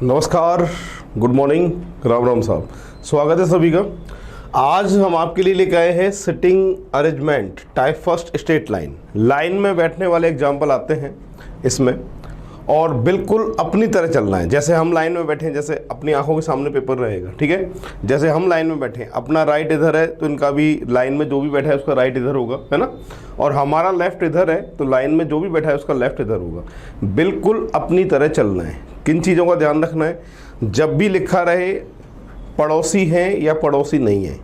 नमस्कार, good morning, Ram Ram साहब। स्वागत है सभी का। आज हम आपके लिए लेकर आए हैं sitting arrangement type first straight line. Line में बैठने वाले एग्जाम्पल आते हैं इसमें, और बिल्कुल अपनी तरह चलना है। जैसे हम लाइन में बैठे हैं, जैसे अपनी आंखों के सामने पेपर रहेगा, ठीक है। जैसे हम लाइन में बैठे हैं, अपना राइट इधर है तो इनका भी लाइन में जो भी बैठा है उसका राइट इधर होगा, है ना। और हमारा लेफ्ट इधर है तो लाइन में जो भी बैठा है उसका लेफ्ट इधर होगा। बिल्कुल अपनी तरह चलना है। किन चीज़ों का ध्यान रखना है? जब भी लिखा रहे पड़ोसी हैं या पड़ोसी नहीं है,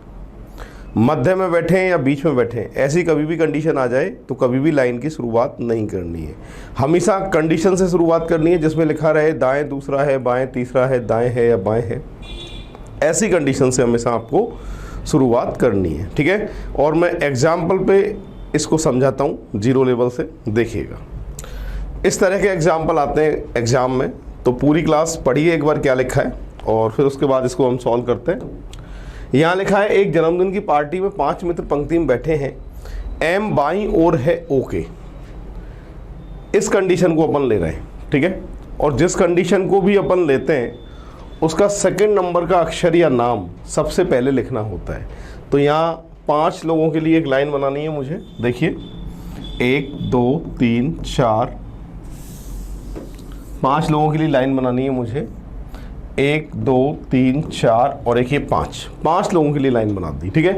मध्य में बैठे हैं या बीच में बैठे हैं, ऐसी कभी भी कंडीशन आ जाए तो कभी भी लाइन की शुरुआत नहीं करनी है। हमेशा कंडीशन से शुरुआत करनी है जिसमें लिखा रहे दाएं दूसरा है, बाएं तीसरा है, दाएं है या बाएं है। ऐसी कंडीशन से हमेशा आपको शुरुआत करनी है, ठीक है। और मैं एग्जाम्पल पे इसको समझाता हूँ, जीरो लेवल से देखिएगा। इस तरह के एग्जाम्पल आते हैं एग्जाम में, तो पूरी क्लास पढ़िए एक बार क्या लिखा है और फिर उसके बाद इसको हम सॉल्व करते हैं। यहाँ लिखा है एक जन्मदिन की पार्टी में 5 मित्र पंक्ति में बैठे हैं, एम बाईं ओर है ओ के। इस कंडीशन को अपन ले रहे हैं, ठीक है। और जिस कंडीशन को भी अपन लेते हैं उसका सेकंड नंबर का अक्षर या नाम सबसे पहले लिखना होता है। तो यहाँ 5 लोगों के लिए एक लाइन बनानी है मुझे। देखिए 1 2 3 4, 5 लोगों के लिए लाइन बनानी है मुझे। 1 2 3 4 और एक ये 5 लोगों के लिए लाइन बना दी, ठीक है।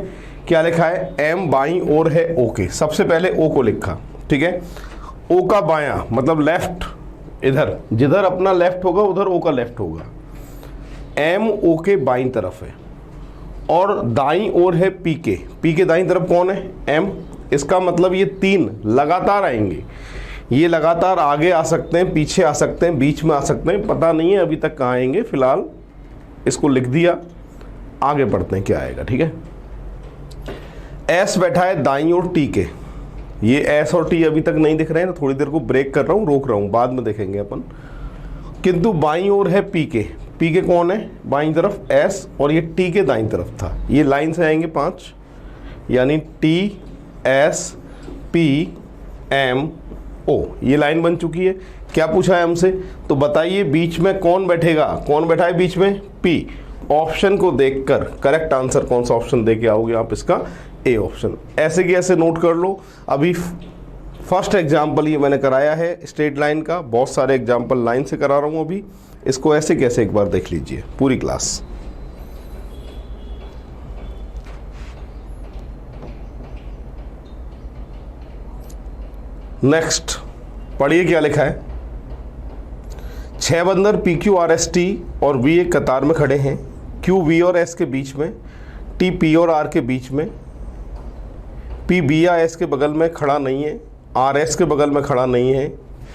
क्या लिखा है? एम बाईं ओर है ओ के। सबसे पहले ओ को लिखा, ठीक है। ओ का बायां मतलब लेफ्ट, इधर जिधर अपना लेफ्ट होगा उधर ओ का लेफ्ट होगा। एम ओ के बाईं तरफ है और दाईं ओर है पी के। पी के दाईं तरफ कौन है? एम। इसका मतलब ये 3 लगातार आएंगे। ये लगातार आगे आ सकते हैं, पीछे आ सकते हैं, बीच में आ सकते हैं, पता नहीं है अभी तक कहाँ आएंगे। फिलहाल इसको लिख दिया, आगे बढ़ते हैं क्या आएगा, ठीक है। एस बैठा है दाईं ओर टी के। ये एस और टी अभी तक नहीं दिख रहे हैं तो थोड़ी देर को ब्रेक कर रहा हूँ, रोक रहा हूँ, बाद में देखेंगे अपन। किंतु बाईं ओर है पी के। पी के कौन है? बाईं तरफ एस, और ये टी के दाईं तरफ था। ये लाइन से आएंगे 5, यानी T S P M O. ये लाइन बन चुकी है। क्या पूछा है हमसे? तो बताइए बीच में कौन बैठेगा? कौन बैठा है बीच में? पी। ऑप्शन को देखकर करेक्ट आंसर कौन सा ऑप्शन दे के आओगे आप? इसका ए ऑप्शन। ऐसे की ऐसे नोट कर लो। अभी फर्स्ट एग्जाम्पल ये मैंने कराया है स्ट्रेट लाइन का। बहुत सारे एग्जाम्पल लाइन से करा रहा हूँ अभी। इसको ऐसे कैसे एक बार देख लीजिए पूरी क्लास। नेक्स्ट पढ़िए क्या लिखा है। 6 बंदर P Q R S T और वी एक कतार में खड़े हैं। क्यू वी और एस के बीच में, टी पी और आर के बीच में, पी बी या एस के बगल में खड़ा नहीं है, आर एस के बगल में खड़ा नहीं है।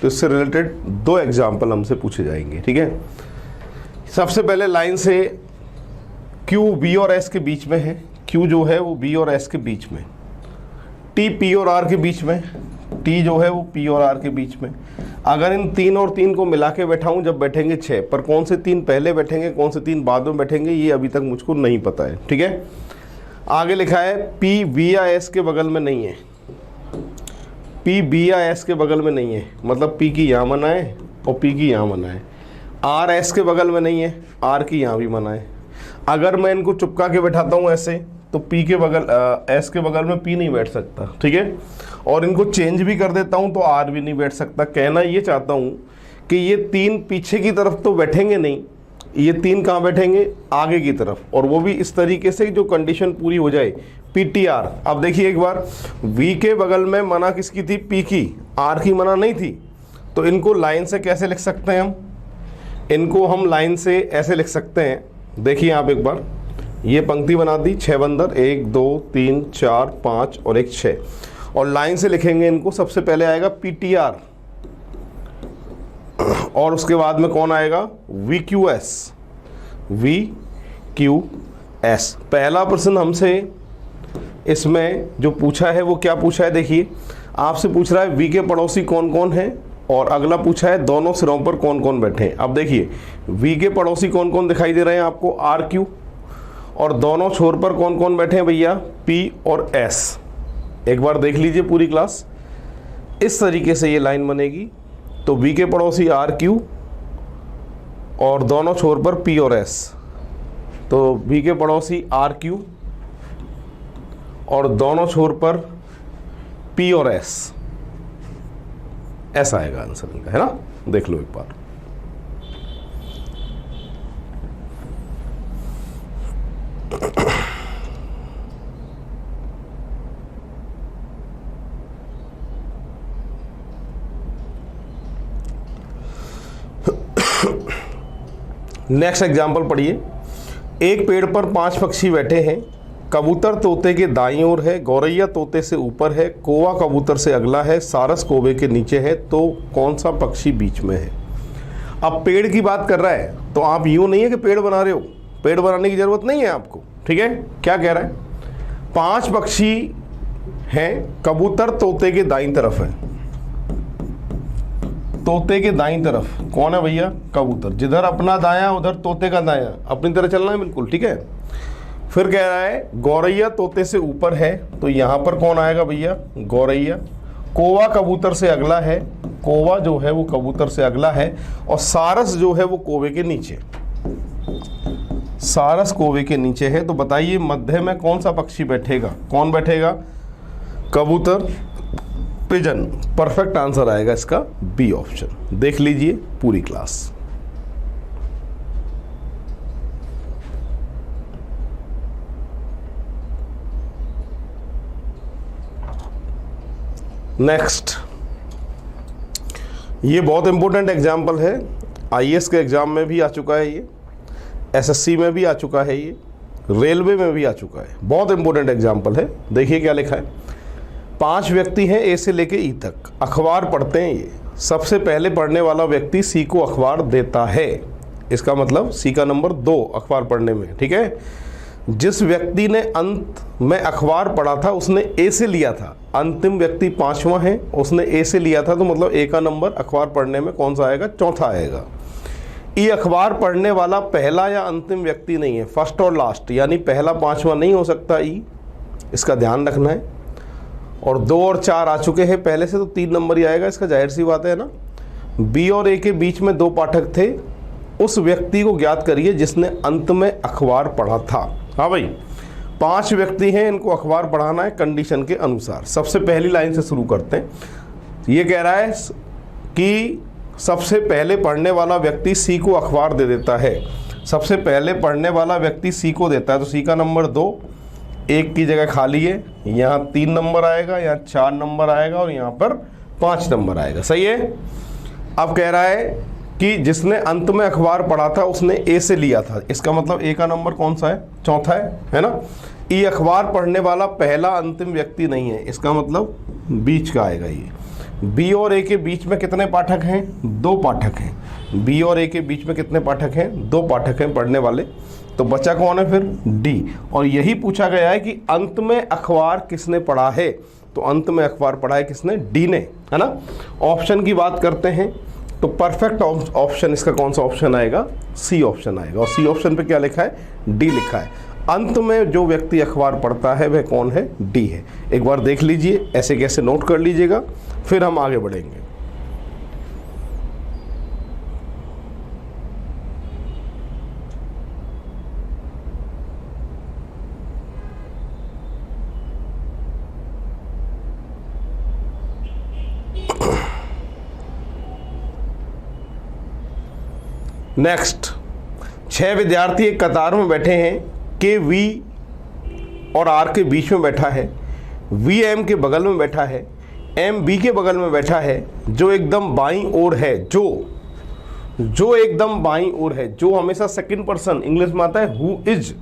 तो इससे रिलेटेड 2 एग्जाम्पल हमसे पूछे जाएंगे, ठीक है। सबसे पहले लाइन से क्यू बी और एस के बीच में है। क्यू जो है वो बी और एस के बीच में, टी पी और आर के बीच में, टी जो है वो पी और आर के बीच में। अगर इन 3 और 3 को मिला के बैठाऊँ जब बैठेंगे 6, पर कौन से 3 पहले बैठेंगे कौन से 3 बाद में बैठेंगे ये अभी तक मुझको नहीं पता है, ठीक है। आगे लिखा है पी बी या एस के बगल में नहीं है। पी बी या एस के बगल में नहीं है मतलब पी की यहाँ मना है और पी की यहाँ मना है। आर एस के बगल में नहीं है, आर की यहाँ भी मना है। अगर मैं इनको चिपका के बैठाता हूँ ऐसे तो पी के बगल एस के बगल में पी नहीं बैठ सकता, ठीक है। और इनको चेंज भी कर देता हूँ तो आर भी नहीं बैठ सकता। कहना ये चाहता हूँ कि ये 3 पीछे की तरफ तो बैठेंगे नहीं, ये 3 कहाँ बैठेंगे? आगे की तरफ, और वो भी इस तरीके से जो कंडीशन पूरी हो जाए। P T R. अब देखिए एक बार, वी के बगल में मना किसकी थी? पी की। आर की मना नहीं थी। तो इनको लाइन से कैसे लिख सकते हैं हम? इनको हम लाइन से ऐसे लिख सकते हैं। देखिए आप एक बार, ये पंक्ति बना दी, 6 बंदर, 1 2 3 4 5 और एक 6, और लाइन से लिखेंगे इनको। सबसे पहले आएगा पी टी आर और उसके बाद में कौन आएगा? We Q S. We Q S. पहला प्रश्न हमसे इसमें जो पूछा है वो क्या पूछा है? देखिए आपसे पूछ रहा है वी के पड़ोसी कौन कौन है, और अगला पूछा है दोनों सिरों पर कौन कौन बैठे हैं। अब देखिए वी के पड़ोसी कौन कौन दिखाई दे रहे हैं आपको? R Q. और दोनों छोर पर कौन कौन बैठे हैं भैया? पी और एस। एक बार देख लीजिए पूरी क्लास। इस तरीके से ये लाइन बनेगी। तो वी के पड़ोसी आर क्यू और दोनों छोर पर P और S, तो V के पड़ोसी RQ और दोनों छोर पर P और S, ऐसा आएगा आंसर इनका, है ना। देख लो एक बार। नेक्स्ट एग्जाम्पल पढ़िए। एक पेड़ पर 5 पक्षी बैठे हैं। कबूतर तोते के दाईं ओर है, गौरैया तोते से ऊपर है, कौवा कबूतर से अगला है, सारस कौवे के नीचे है, तो कौन सा पक्षी बीच में है। अब पेड़ की बात कर रहा है, तो आप यूँ नहीं है कि पेड़ बना रहे हो, पेड़ बनाने की ज़रूरत नहीं है आपको, ठीक है। क्या कह रहा है, 5 पक्षी हैं, कबूतर तोते के दाईं तरफ है। तोते के दाईं तरफ कौन है भैया, कबूतर। जिधर अपना दायां उधर तोते का दायां, अपनी तरह चलना है बिल्कुल, ठीक है। फिर कह रहा है गौरैया तोते से ऊपर है, तो यहाँ पर कौन आएगा भैया, गौरैया। कौवा कबूतर से अगला है, कौवा जो है वो कबूतर से अगला है, और सारस जो है वो कौवे के नीचे, सारस कौवे के नीचे है। तो बताइए मध्य में कौन सा पक्षी बैठेगा, कौन बैठेगा, कबूतर, पिजन। परफेक्ट आंसर आएगा इसका बी ऑप्शन। देख लीजिए पूरी क्लास। नेक्स्ट, ये बहुत इंपॉर्टेंट एग्जाम्पल है, आईएएस के एग्जाम में भी आ चुका है, ये एसएससी में भी आ चुका है, ये रेलवे में भी आ चुका है। बहुत इंपॉर्टेंट एग्जाम्पल है। देखिए क्या लिखा है, 5 व्यक्ति हैं ए से लेके ई तक, अखबार पढ़ते हैं ये। सबसे पहले पढ़ने वाला व्यक्ति सी को अखबार देता है, इसका मतलब सी का नंबर 2 अखबार पढ़ने में, ठीक है। जिस व्यक्ति ने अंत में अखबार पढ़ा था उसने ए से लिया था, अंतिम व्यक्ति 5वां है, उसने ए से लिया था, तो मतलब ए का नंबर अखबार पढ़ने में कौन सा आएगा, चौथा आएगा। ई अखबार पढ़ने वाला पहला या अंतिम व्यक्ति नहीं है, फर्स्ट और लास्ट, यानी पहला 5वां नहीं हो सकता ई, इसका ध्यान रखना है। और 2 और 4 आ चुके हैं पहले से, तो 3 नंबर ही आएगा इसका, जाहिर सी बात है ना। बी और ए के बीच में 2 पाठक थे, उस व्यक्ति को ज्ञात करिए जिसने अंत में अखबार पढ़ा था। हाँ भाई, 5 व्यक्ति हैं, इनको अखबार पढ़ाना है कंडीशन के अनुसार। सबसे पहली लाइन से शुरू करते हैं। ये कह रहा है कि सबसे पहले पढ़ने वाला व्यक्ति सी को अखबार दे देता है। सबसे पहले पढ़ने वाला व्यक्ति सी को देता है, तो सी का नंबर 2, 1 की जगह खाली है, यहाँ 3 नंबर आएगा, यहाँ 4 नंबर आएगा, और यहाँ पर 5 नंबर आएगा। सही है। अब कह रहा है कि जिसने अंत में अखबार पढ़ा था उसने ए से लिया था, इसका मतलब ए का नंबर कौन सा है, चौथा है ना। ई अखबार पढ़ने वाला पहला अंतिम व्यक्ति नहीं है, इसका मतलब बीच का आएगा ये। बी और ए के बीच में कितने पाठक हैं, 2 पाठक हैं। बी और ए के बीच में कितने पाठक हैं, 2 पाठक हैं पढ़ने वाले, तो बचा कौन है फिर, डी। और यही पूछा गया है कि अंत में अखबार किसने पढ़ा है, तो अंत में अखबार पढ़ा है किसने, डी ने, है ना। ऑप्शन की बात करते हैं, तो परफेक्ट ऑप्शन इसका कौन सा ऑप्शन आएगा, सी ऑप्शन आएगा। और सी ऑप्शन पे क्या लिखा है, डी लिखा है। अंत में जो व्यक्ति अखबार पढ़ता है वह कौन है, डी है। एक बार देख लीजिए, ऐसे कैसे नोट कर लीजिएगा, फिर हम आगे बढ़ेंगे। नेक्स्ट, 6 विद्यार्थी एक कतार में बैठे हैं, के वी और आर के बीच में बैठा है, वी एम के बगल में बैठा है, एम बी के बगल में बैठा है, जो एकदम बाईं ओर है, जो एकदम बाईं ओर है, जो हमेशा सेकंड पर्सन इंग्लिश में आता है हु इज,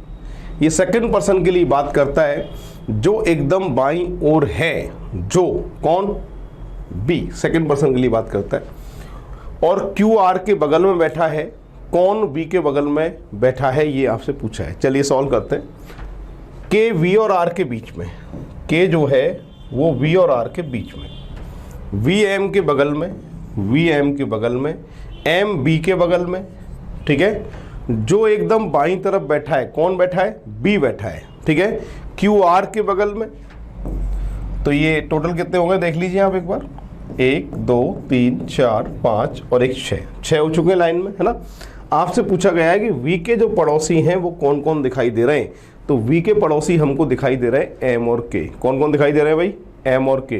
ये सेकंड पर्सन के लिए बात करता है, जो एकदम बाईं ओर है, जो कौन, बी सेकंड पर्सन के लिए बात करता है। और क्यू आर के बगल में बैठा है, कौन बी के बगल में बैठा है, ये आपसे पूछा है। चलिए सॉल्व करते हैं। के वी और आर के बीच में, के जो है वो वी और आर के बीच में, वी एम के बगल में, वी एम के बगल में, एम बी के बगल में, ठीक है। जो एकदम बाईं तरफ बैठा है, कौन बैठा है, बी बैठा है, ठीक है। क्यू आर के बगल में, तो ये टोटल कितने हो गए देख लीजिए आप एक बार, 1 2 3 4 5 और 1 6 हो चुके हैं लाइन में, है ना। आपसे पूछा गया है कि वी के जो पड़ोसी हैं वो कौन कौन दिखाई दे रहे हैं, तो वी के पड़ोसी हमको दिखाई दे रहे हैं एम और के। कौन कौन दिखाई दे रहे हैं भाई? एम और के।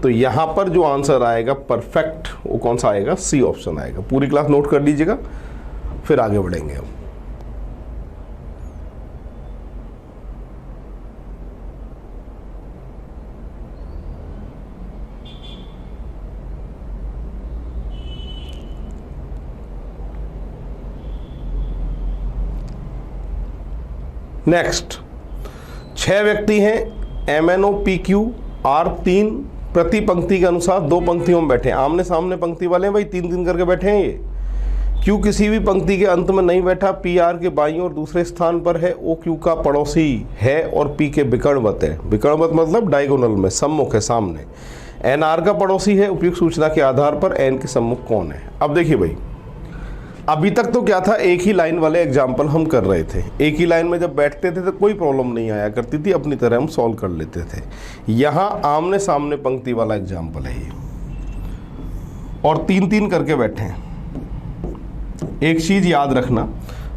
तो यहाँ पर जो आंसर आएगा परफेक्ट वो कौन सा आएगा? सी ऑप्शन आएगा। पूरी क्लास नोट कर लीजिएगा, फिर आगे बढ़ेंगे हम। नेक्स्ट, 6 व्यक्ति हैं, MNOPQR 3 प्रति पंक्ति के अनुसार 2 पंक्तियों में बैठे हैं। आमने सामने पंक्ति वाले हैं भाई, 3-3 करके बैठे हैं ये। Q किसी भी पंक्ति के अंत में नहीं बैठा, PR के बाईं और दूसरे स्थान पर है, OQ का पड़ोसी है और P के विकर्णवत है। विकर्णवत मतलब डायगोनल में, सम्मुख है, सामने। NR का पड़ोसी है, उपयुक्त सूचना के आधार पर N के सम्मुख कौन है? अब देखिए भाई, अभी तक तो क्या था, एक ही लाइन वाले एग्जाम्पल हम कर रहे थे। एक ही लाइन में जब बैठते थे तो कोई प्रॉब्लम नहीं आया करती थी, अपनी तरह हम सॉल्व कर लेते थे। यहाँ आमने सामने पंक्ति वाला एग्जाम्पल है ये, और 3-3 करके बैठे हैं। एक चीज़ याद रखना,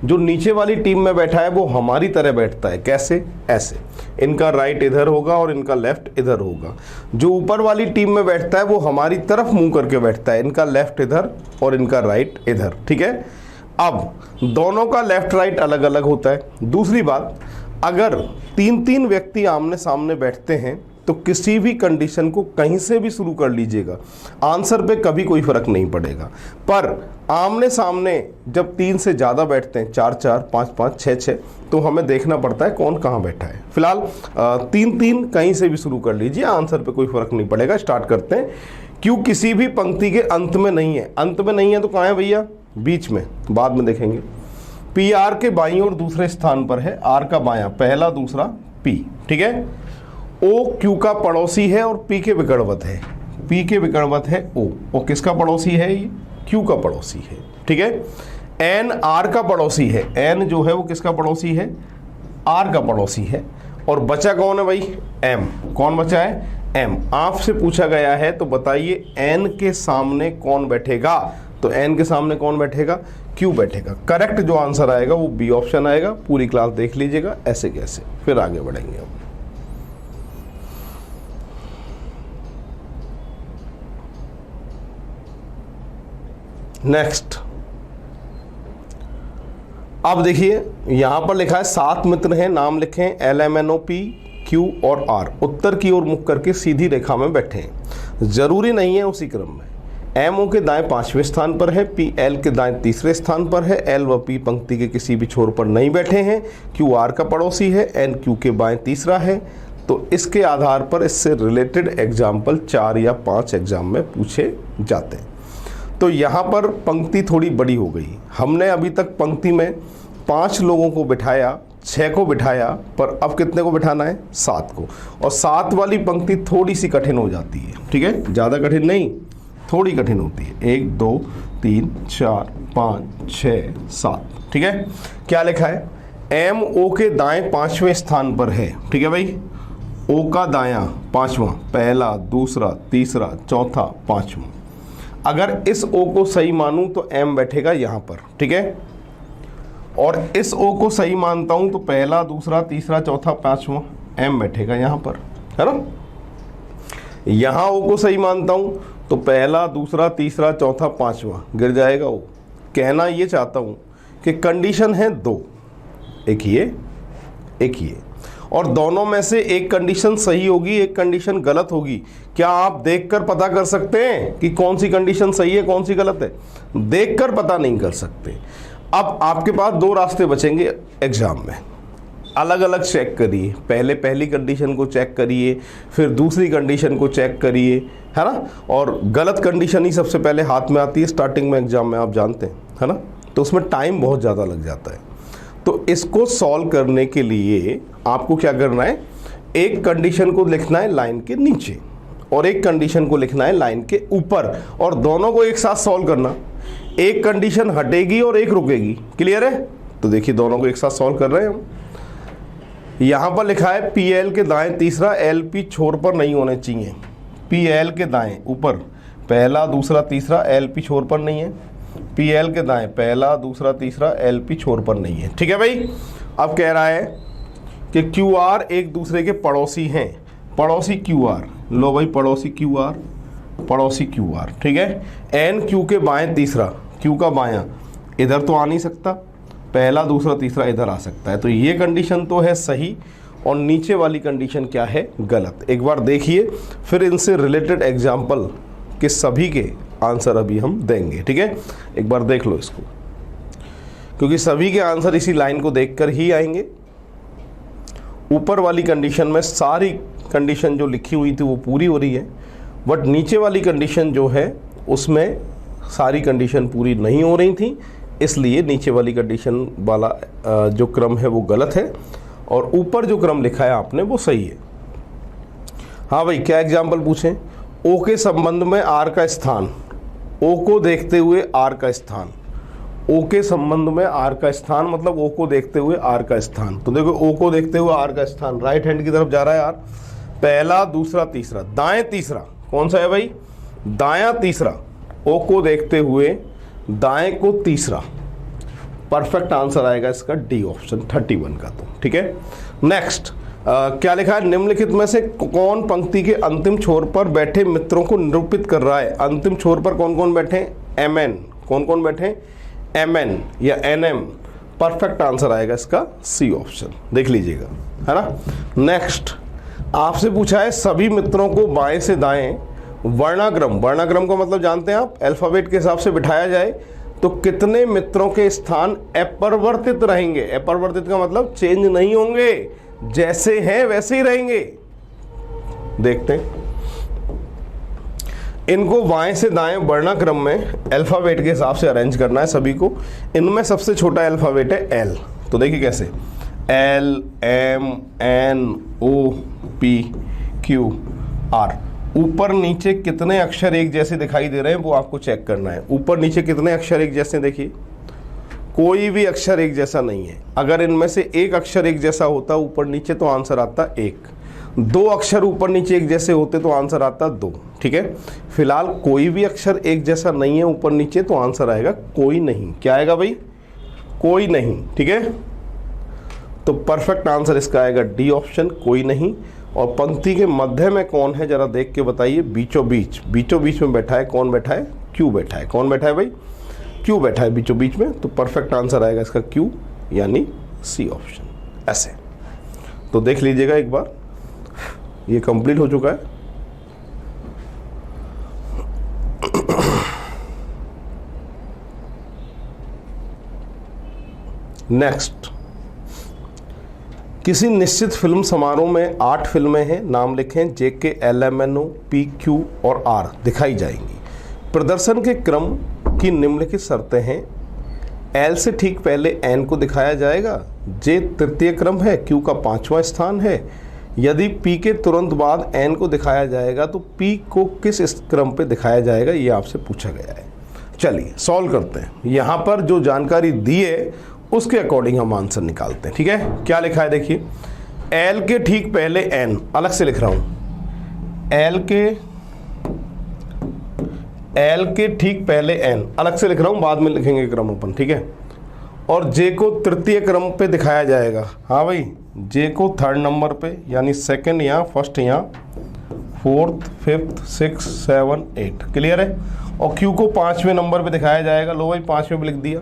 जो नीचे वाली टीम में बैठा है वो हमारी तरह बैठता है। कैसे? ऐसे। इनका राइट इधर होगा और इनका लेफ्ट इधर होगा। जो ऊपर वाली टीम में बैठता है वो हमारी तरफ मुंह करके बैठता है। इनका लेफ्ट इधर और इनका राइट इधर। ठीक है। अब दोनों का लेफ्ट राइट अलग अलग होता है। दूसरी बात, अगर 3-3 व्यक्ति आमने सामने बैठते हैं तो किसी भी कंडीशन को कहीं से भी शुरू कर लीजिएगा, आंसर पे कभी कोई फर्क नहीं पड़ेगा। पर आमने सामने जब 3 से ज़्यादा बैठते हैं, 4-4, 5-5, 6-6, तो हमें देखना पड़ता है कौन कहाँ बैठा है। फिलहाल 3-3 कहीं से भी शुरू कर लीजिए, आंसर पे कोई फर्क नहीं पड़ेगा। स्टार्ट करते हैं। क्यों किसी भी पंक्ति के अंत में नहीं है? अंत में नहीं है तो कहाँ है भैया? बीच में, बाद में देखेंगे। PR के बाईं और दूसरे स्थान पर है, R का बायां, पहला दूसरा P। ठीक है। OQ का पड़ोसी है और P के विकर्णवत है। P के विकर्णवत है O किसका पड़ोसी है? ये Q का पड़ोसी है। ठीक है। N R का पड़ोसी है। N जो है वो किसका पड़ोसी है? R का पड़ोसी है। और बचा कौन है भाई? M। कौन बचा है? M। आपसे पूछा गया है तो बताइए N के सामने कौन बैठेगा? तो N के सामने कौन बैठेगा? Q बैठेगा। करेक्ट जो आंसर आएगा वो B ऑप्शन आएगा। पूरी क्लास देख लीजिएगा ऐसे कैसे, फिर आगे बढ़ेंगे हम। नेक्स्ट, अब देखिए यहां पर लिखा है 7 मित्र हैं, नाम लिखें LMNOPQ और R। उत्तर की ओर मुख करके सीधी रेखा में बैठे हैं। जरूरी नहीं है उसी क्रम में। MO के दाएं 5वें स्थान पर है, P L के दाएं 3रे स्थान पर है, L व P पंक्ति के किसी भी छोर पर नहीं बैठे हैं, Q R का पड़ोसी है, N Q के बाएं 3रा है। तो इसके आधार पर इससे रिलेटेड एग्जाम्पल 4 या 5 एग्जाम में पूछे जाते हैं। तो यहाँ पर पंक्ति थोड़ी बड़ी हो गई। हमने अभी तक पंक्ति में 5 लोगों को बिठाया, 6 को बिठाया, पर अब कितने को बिठाना है? 7 को। और 7 वाली पंक्ति थोड़ी सी कठिन हो जाती है। ठीक है, ज़्यादा कठिन नहीं, थोड़ी कठिन होती है। 1 2 3 4 5 6 7। ठीक है। क्या लिखा है? MO के दाएं 5वें स्थान पर है। ठीक है भाई। O का दायां 5वां, पहला दूसरा तीसरा चौथा 5वां। अगर इस O को सही मानूं तो M बैठेगा यहाँ पर। ठीक है। और इस O को सही मानता हूं तो पहला दूसरा तीसरा चौथा 5वां M बैठेगा यहाँ पर, है ना। यहाँ O को सही मानता हूं तो पहला दूसरा तीसरा चौथा 5वां गिर जाएगा O। कहना ये चाहता हूं कि कंडीशन है 2, एक ये एक ये, और दोनों में से एक कंडीशन सही होगी, एक कंडीशन गलत होगी। क्या आप देखकर पता कर सकते हैं कि कौन सी कंडीशन सही है कौन सी गलत है? देखकर पता नहीं कर सकते। अब आपके पास 2 रास्ते बचेंगे एग्जाम में। अलग अलग चेक करिए, पहले पहली कंडीशन को चेक करिए, फिर दूसरी कंडीशन को चेक करिए, है ना। और गलत कंडीशन ही सबसे पहले हाथ में आती है स्टार्टिंग में एग्जाम में, आप जानते हैं, है ना। तो उसमें टाइम बहुत ज़्यादा लग जाता है। तो इसको सॉल्व करने के लिए आपको क्या करना है? एक कंडीशन को लिखना है लाइन के नीचे और एक कंडीशन को लिखना है लाइन के ऊपर, और दोनों को एक साथ सॉल्व करना। एक कंडीशन हटेगी और एक रुकेगी। क्लियर है? तो देखिए दोनों को एक साथ सॉल्व कर रहे हैं हम। यहाँ पर लिखा है PL के दाएं 3रा, LP छोर पर नहीं होने चाहिए। PL के दाएं ऊपर पहला दूसरा तीसरा, LP छोर पर नहीं है। PL के दाएं पहला दूसरा तीसरा, LP छोर पर नहीं है। ठीक है भाई। अब कह रहा है कि QR एक दूसरे के पड़ोसी हैं, पड़ोसी QR, लो भाई पड़ोसी QR, पड़ोसी QR, ठीक है। N Q के बाएं तीसरा, Q का बायां इधर तो आ नहीं सकता, पहला दूसरा तीसरा इधर आ सकता है, तो ये कंडीशन तो है सही और नीचे वाली कंडीशन क्या है, गलत। एक बार देखिए, फिर इनसे रिलेटेड एग्जाम्पल के सभी के आंसर अभी हम देंगे। ठीक है, एक बार देख लो इसको, क्योंकि सभी के आंसर इसी लाइन को देखकर ही आएंगे। ऊपर वाली कंडीशन में सारी कंडीशन जो लिखी हुई थी वो पूरी हो रही है, बट नीचे वाली कंडीशन जो है उसमें सारी कंडीशन पूरी नहीं हो रही थी, इसलिए नीचे वाली कंडीशन वाला जो क्रम है वो गलत है और ऊपर जो क्रम लिखा है आपने वो सही है। हाँ भाई, क्या एग्जाम्पल पूछें? O के संबंध में R का स्थान, O को देखते हुए R का स्थान, O के संबंध में R का स्थान मतलब O को देखते हुए R का स्थान। तो देखो O को देखते हुए R का स्थान राइट हैंड की तरफ जा रहा है R, पहला दूसरा तीसरा, दाएं तीसरा कौन सा है भाई? दायां तीसरा, O को देखते हुए दाएं को तीसरा। परफेक्ट आंसर आएगा इसका डी ऑप्शन 31 का। तो ठीक है, नेक्स्ट क्या लिखा है? निम्नलिखित में से कौन पंक्ति के अंतिम छोर पर बैठे मित्रों को निरूपित कर रहा है? अंतिम छोर पर कौन कौन बैठे? MN, कौन कौन बैठे? MN या NM। परफेक्ट आंसर आएगा इसका सी ऑप्शन, देख लीजिएगा, है ना। नेक्स्ट आपसे पूछा है सभी मित्रों को बाएं से दाएं वर्णाक्रम, वर्णाक्रम का मतलब जानते हैं आप, अल्फाबेट के हिसाब से बिठाया जाए तो कितने मित्रों के स्थान अपरिवर्तित रहेंगे? अपरिवर्तित का मतलब चेंज नहीं होंगे, जैसे हैं वैसे ही रहेंगे। देखते हैं, इनको बाएं से दाएं वर्णाक्रम में अल्फाबेट के हिसाब से अरेंज करना है सभी को। इनमें सबसे छोटा अल्फाबेट है L, तो देखिए कैसे, L M N O P Q R। ऊपर नीचे कितने अक्षर एक जैसे दिखाई दे रहे हैं वो आपको चेक करना है। ऊपर नीचे कितने अक्षर एक जैसे? देखिए कोई भी अक्षर एक जैसा नहीं है। अगर इनमें से एक अक्षर एक जैसा होता ऊपर नीचे तो आंसर आता 1, 2 अक्षर ऊपर नीचे एक जैसे होते तो आंसर आता 2। ठीक है, फिलहाल कोई भी अक्षर एक जैसा नहीं है ऊपर नीचे, तो आंसर आएगा कोई नहीं। क्या आएगा भाई? कोई नहीं। ठीक है, तो परफेक्ट आंसर इसका आएगा डी ऑप्शन, कोई नहीं। और पंक्ति के मध्य में कौन है जरा देख के बताइए? बीचों बीच, बीचों बीच में बैठा है, कौन बैठा है? Q बैठा है। कौन बैठा है भाई? Q बैठा है बीचों बीच में, तो परफेक्ट आंसर आएगा इसका Q यानी सी ऑप्शन। ऐसे तो देख लीजिएगा एक बार, ये कंप्लीट हो चुका है। नेक्स्ट, किसी निश्चित फिल्म समारोह में 8 फिल्में हैं, नाम लिखें। JK LMNO P Q और R दिखाई जाएंगी। प्रदर्शन के क्रम की निम्नलिखित शर्तें हैं। L से ठीक पहले N को दिखाया जाएगा, J तृतीय क्रम है, Q का 5वां स्थान है। यदि P के तुरंत बाद N को दिखाया जाएगा तो P को किस क्रम पे दिखाया जाएगा, ये आपसे पूछा गया है। चलिए सॉल्व करते हैं। यहाँ पर जो जानकारी दी है उसके अकॉर्डिंग हम आंसर निकालते हैं। ठीक है, क्या लिखा है देखिए, L के ठीक पहले N, अलग से लिख रहा हूं, L के ठीक पहले N अलग से लिख रहा हूं, बाद में लिखेंगे क्रम अपन। ठीक है, और J को तृतीय क्रम पे दिखाया जाएगा। हाँ भाई, J को 3rd नंबर पे, यानी 2nd यहाँ, 1st यहाँ, 4th 5th 6th 7 8। क्लियर है। और Q को 5वें नंबर पे दिखाया जाएगा। लो भाई 5वें पे लिख दिया।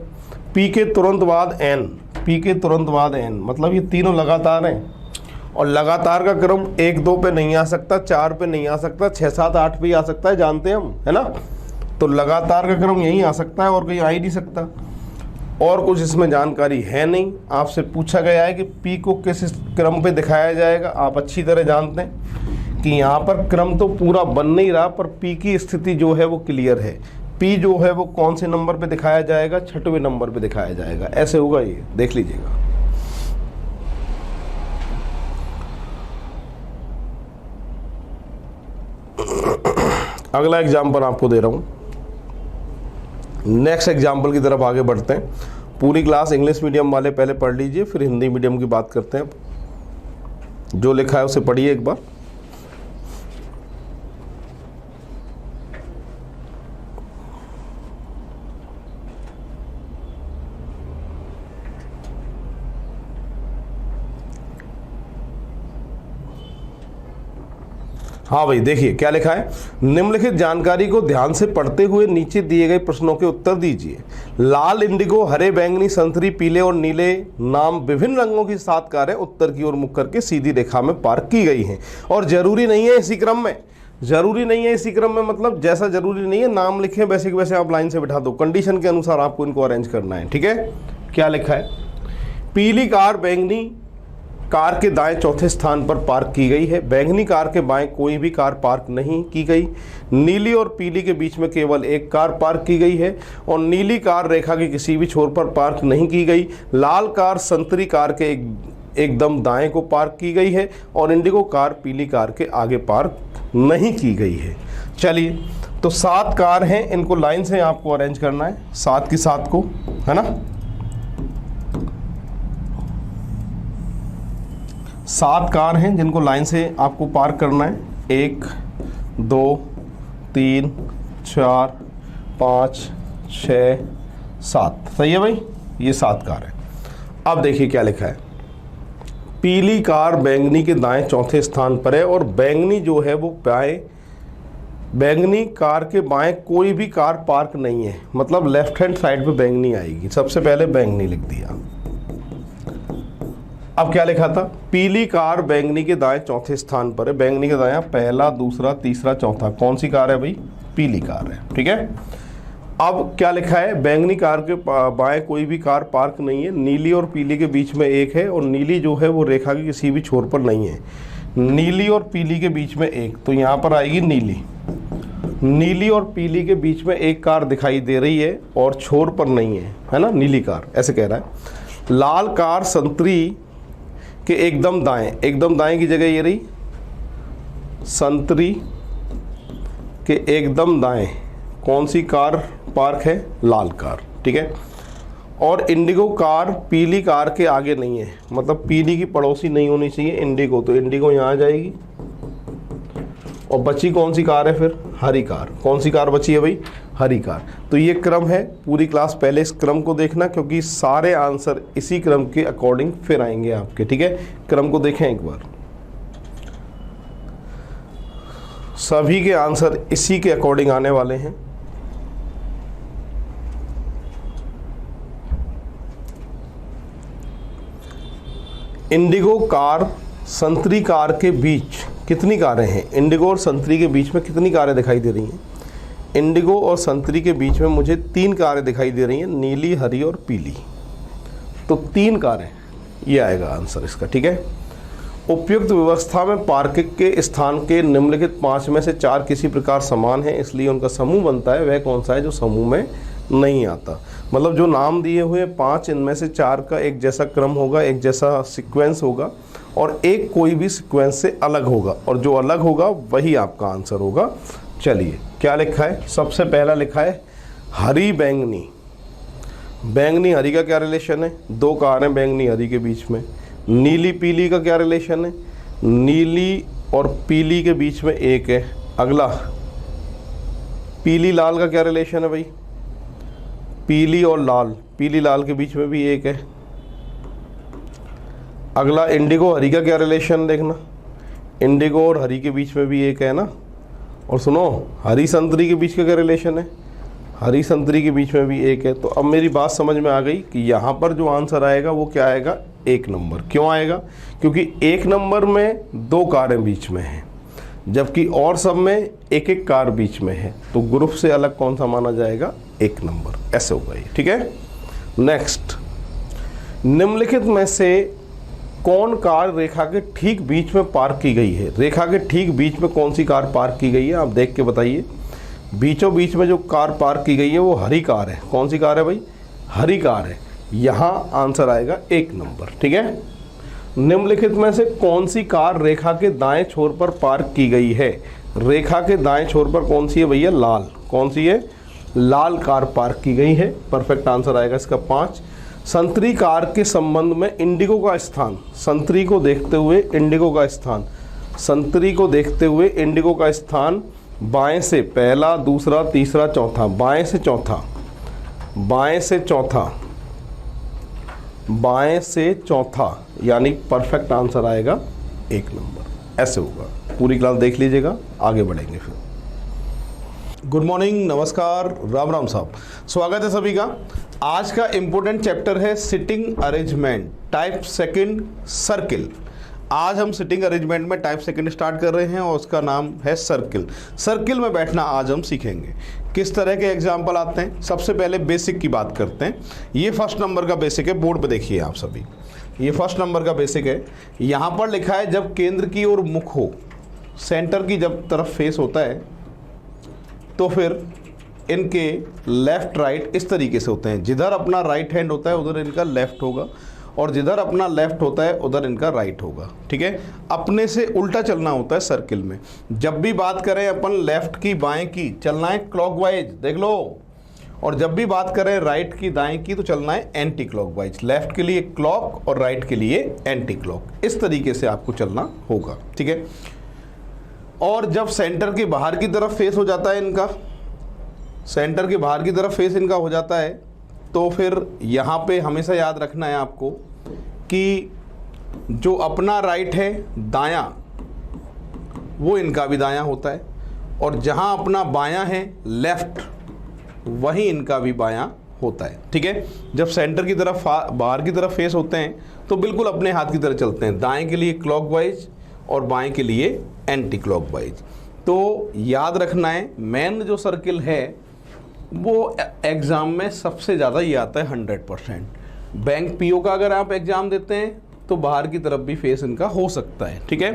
P के तुरंत बाद N, P के तुरंत बाद N, मतलब ये तीनों लगातार हैं, और लगातार का क्रम 1 2 पे नहीं आ सकता, 4 पे नहीं आ सकता, 6 7 8 पे ही आ सकता है, जानते हैं हम, है ना। तो लगातार का क्रम यहीं आ सकता है और कहीं आ ही नहीं सकता। और कुछ इसमें जानकारी है नहीं। आपसे पूछा गया है कि P को किस क्रम पे दिखाया जाएगा। आप अच्छी तरह जानते हैं कि यहाँ पर क्रम तो पूरा बन नहीं रहा, पर P की स्थिति जो है वो क्लियर है। P जो है वो कौन से नंबर पे दिखाया जाएगा? 6वें नंबर पे दिखाया जाएगा। ऐसे होगा, ये देख लीजिएगा। अगला एग्जाम्पल आपको दे रहा हूं। नेक्स्ट एग्जाम्पल की तरफ आगे बढ़ते हैं। पूरी क्लास इंग्लिश मीडियम वाले पहले पढ़ लीजिए, फिर हिंदी मीडियम की बात करते हैं। जो लिखा है उसे पढ़िए एक बार। हाँ भाई देखिए क्या लिखा है, निम्नलिखित जानकारी को ध्यान से पढ़ते हुए नीचे दिए गए प्रश्नों के उत्तर दीजिए। लाल, इंडिगो, हरे, बैंगनी, संतरी, पीले और नीले नाम विभिन्न रंगों की 7 कारें उत्तर की ओर मुख करके सीधी रेखा में पार्क की गई हैं। और जरूरी नहीं है इसी क्रम में, जरूरी नहीं है इसी क्रम में, मतलब जैसा जरूरी नहीं है नाम लिखे वैसे के वैसे आप लाइन से बिठा दो, कंडीशन के अनुसार आपको इनको अरेंज करना है। ठीक है, क्या लिखा है, पीली कार बैंगनी कार के दाएं चौथे स्थान पर पार्क की गई है। बैंगनी कार के बाएं कोई भी कार पार्क नहीं की गई। नीली और पीली के बीच में केवल एक कार पार्क की गई है और नीली कार रेखा के किसी भी छोर पर पार्क नहीं की गई। लाल कार संतरी कार के एकदम दाएं को पार्क की गई है और इंडिगो कार पीली कार के आगे पार्क नहीं की गई है। चलिए, तो 7 कार हैं, इनको लाइन से आपको अरेंज करना है, 7 की 7 को, है ना। 7 कार हैं जिनको लाइन से आपको पार्क करना है, 1 2 3 4 5 6 7, सही है भाई, ये 7 कार है। अब देखिए क्या लिखा है, पीली कार बैंगनी के दाएं चौथे स्थान पर है और बैंगनी जो है वो बाएं, बैंगनी कार के बाएं कोई भी कार पार्क नहीं है, मतलब लेफ्ट हैंड साइड पे बैंगनी आएगी। सबसे पहले बैंगनी लिख दिया। अब क्या लिखा था, पीली कार बैंगनी के दाएं चौथे स्थान पर है। बैंगनी के दाएं पहला, दूसरा, तीसरा, चौथा, कौन सी कार है भाई, पीली कार है। ठीक है, अब क्या लिखा है, बैंगनी कार के बाएं कोई भी कार पार्क नहीं है। नीली और पीली के बीच में एक है और नीली जो है वो रेखा के किसी भी छोर पर नहीं है। नीली और पीली के बीच में एक, तो यहाँ पर आएगी नीली। नीली और पीली के बीच में एक कार दिखाई दे रही है और छोर पर नहीं है ना, नीली कार, ऐसे कह रहा है। लाल कार संतरी के एकदम दाएं की जगह ये रही, संतरी के एकदम दाएं कौन सी कार पार्क है, लाल कार। ठीक है, और इंडिगो कार पीली कार के आगे नहीं है, मतलब पीली की पड़ोसी नहीं होनी चाहिए इंडिगो, तो इंडिगो यहाँ आ जाएगी। और बची कौन सी कार है फिर, हरी कार। कौन सी कार बची है भाई, हरी कार। तो ये क्रम है, पूरी क्लास पहले इस क्रम को देखना क्योंकि सारे आंसर इसी क्रम के अकॉर्डिंग फिर आएंगे आपके। ठीक है, क्रम को देखें एक बार, सभी के आंसर इसी के अकॉर्डिंग आने वाले हैं। इंडिगो कार संतरी कार के बीच कितनी कारें हैं, इंडिगो और संतरी के बीच में कितनी कारें दिखाई दे रही हैं। इंडिगो और संतरी के बीच में मुझे 3 कारें दिखाई दे रही हैं, नीली, हरी और पीली, तो 3 कारें, ये आएगा आंसर इसका। ठीक है, उपयुक्त व्यवस्था में पार्किंग के स्थान के निम्नलिखित 5 में से 4 किसी प्रकार समान है, इसलिए उनका समूह बनता है। वह कौन सा है जो समूह में नहीं आता, मतलब जो नाम दिए हुए 5 इनमें से 4 का एक जैसा क्रम होगा, एक जैसा सीक्वेंस होगा और एक कोई भी सीक्वेंस से अलग होगा, और जो अलग होगा वही आपका आंसर होगा। चलिए क्या लिखा है, सबसे पहला लिखा है हरी बैंगनी। बैंगनी हरी का क्या रिलेशन है, 2 कार हैं बैंगनी हरी के बीच में। नीली पीली का क्या रिलेशन है, नीली और पीली के बीच में एक है। अगला पीली लाल का क्या रिलेशन है भाई, पीली और लाल, पीली लाल के बीच में भी एक है। अगला इंडिगो हरी का क्या रिलेशन देखना, इंडिगो और हरी के बीच में भी एक है ना। और सुनो, हरी संतरी के बीच का क्या रिलेशन है, हरी संतरी के बीच में भी एक है। तो अब मेरी बात समझ में आ गई कि यहाँ पर जो आंसर आएगा वो क्या आएगा, 1 नंबर। क्यों आएगा, क्योंकि 1 नंबर में 2 कारें बीच में हैं, जबकि और सब में एक एक कार बीच में है, तो ग्रुप से अलग कौन सा माना जाएगा, 1 नंबर। ऐसे होगा ये। ठीक है, नेक्स्ट, निम्नलिखित में से कौन कार रेखा के ठीक बीच में पार्क की गई है। रेखा के ठीक बीच में कौन सी कार पार्क की गई है, आप देख के बताइए। बीचों बीच में जो कार पार्क की गई है वो हरी कार है। कौन सी कार है भाई, हरी कार है। यहाँ आंसर आएगा 1 नंबर। ठीक है, निम्नलिखित में से कौन सी कार रेखा के दाएं छोर पर पार्क की गई है। रेखा के दाएं छोर पर कौन सी है भैया, लाल। कौन सी है, लाल कार पार्क की गई है। परफेक्ट आंसर आएगा इसका 5। संतरी कार के संबंध में इंडिगो का स्थान, संतरी को देखते हुए इंडिगो का स्थान, संतरी को देखते हुए इंडिगो का स्थान बाएं से पहला, दूसरा, तीसरा, चौथा, बाएं से चौथा, बाएं से चौथा, बाएं से चौथा, यानी परफेक्ट आंसर आएगा 1 नंबर। ऐसे होगा। पूरी क्लास देख लीजिएगा, आगे बढ़ेंगे फिर। गुड मॉर्निंग, नमस्कार, राम राम साहब, स्वागत है सभी का। आज का इंपॉर्टेंट चैप्टर है sitting arrangement type second circle. आज हम सिटिंग अरेंजमेंट में टाइप सेकंड स्टार्ट कर रहे हैं और उसका नाम है सर्किल। सर्किल में बैठना आज हम सीखेंगे। किस तरह के एग्जाम्पल आते हैं, सबसे पहले बेसिक की बात करते हैं। ये फर्स्ट नंबर का बेसिक है, बोर्ड पे देखिए आप सभी, ये फर्स्ट नंबर का बेसिक है। यहाँ पर लिखा है जब केंद्र की ओर मुख हो, सेंटर की जब तरफ फेस होता है तो फिर इनके लेफ्ट राइट इस तरीके से होते हैं। जिधर अपना राइट हैंड होता है उधर इनका लेफ्ट होगा और जिधर अपना लेफ्ट होता है उधर इनका राइट होगा। ठीक है, अपने से उल्टा चलना होता है सर्किल में। जब भी बात करें अपन लेफ्ट की बाएं की, चलना है क्लॉकवाइज, देख लो। और जब भी बात करें राइट की दाएं की तो चलना है एंटी क्लॉकवाइज। लेफ्ट के लिए क्लॉक और राइट के लिए एंटी क्लॉक, इस तरीके से आपको चलना होगा। ठीक है, और जब सेंटर के बाहर की तरफ फेस हो जाता है इनका, सेंटर के बाहर की तरफ फेस इनका हो जाता है तो फिर यहाँ पे हमेशा याद रखना है आपको कि जो अपना राइट है दायां वो इनका भी दायां होता है और जहाँ अपना बायां है लेफ्ट वहीं इनका भी बायां होता है। ठीक है, जब सेंटर की तरफ बाहर की तरफ फेस होते हैं तो बिल्कुल अपने हाथ की तरह चलते हैं, दाएं के लिए क्लॉकवाइज और बाएं के लिए एंटी क्लॉकवाइज। तो याद रखना है मेन जो सर्किल है वो एग्ज़ाम में सबसे ज़्यादा ये आता है 100%। बैंक पीओ का अगर आप एग्ज़ाम देते हैं तो बाहर की तरफ भी फेस इनका हो सकता है। ठीक है,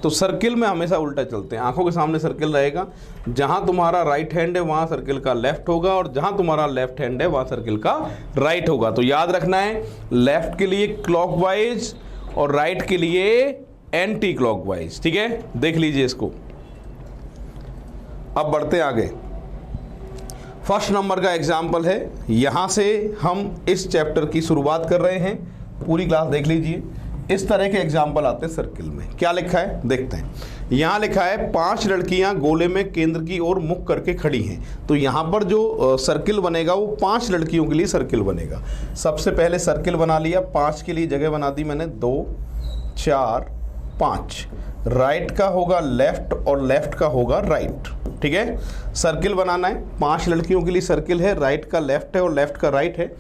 तो सर्किल में हमेशा उल्टा चलते हैं। आंखों के सामने सर्किल रहेगा, जहां तुम्हारा राइट हैंड है वहां सर्किल का लेफ्ट होगा और जहां तुम्हारा लेफ्ट हैंड है वहां सर्किल का राइट होगा। तो याद रखना है लेफ्ट के लिए क्लॉकवाइज और राइट के लिए एंटी क्लॉकवाइज। ठीक है, देख लीजिए इसको। अब बढ़ते हैं आगे। फर्स्ट नंबर का एग्जाम्पल है, यहाँ से हम इस चैप्टर की शुरुआत कर रहे हैं। पूरी क्लास देख लीजिए। इस तरह के एग्जाम्पल आते हैं सर्किल में। क्या लिखा है देखते हैं। यहाँ लिखा है 5 लड़कियाँ गोले में केंद्र की ओर मुख करके खड़ी हैं। तो यहाँ पर जो सर्किल बनेगा वो 5 लड़कियों के लिए सर्किल बनेगा। सबसे पहले सर्किल बना लिया, 5 के लिए जगह बना दी मैंने, 2 4 5। राइट का होगा लेफ्ट और लेफ्ट का होगा राइट। ठीक है, सर्किल बनाना है, 5 लड़कियों के लिए सर्किल है, राइट का लेफ्ट है और लेफ्ट का राइट है।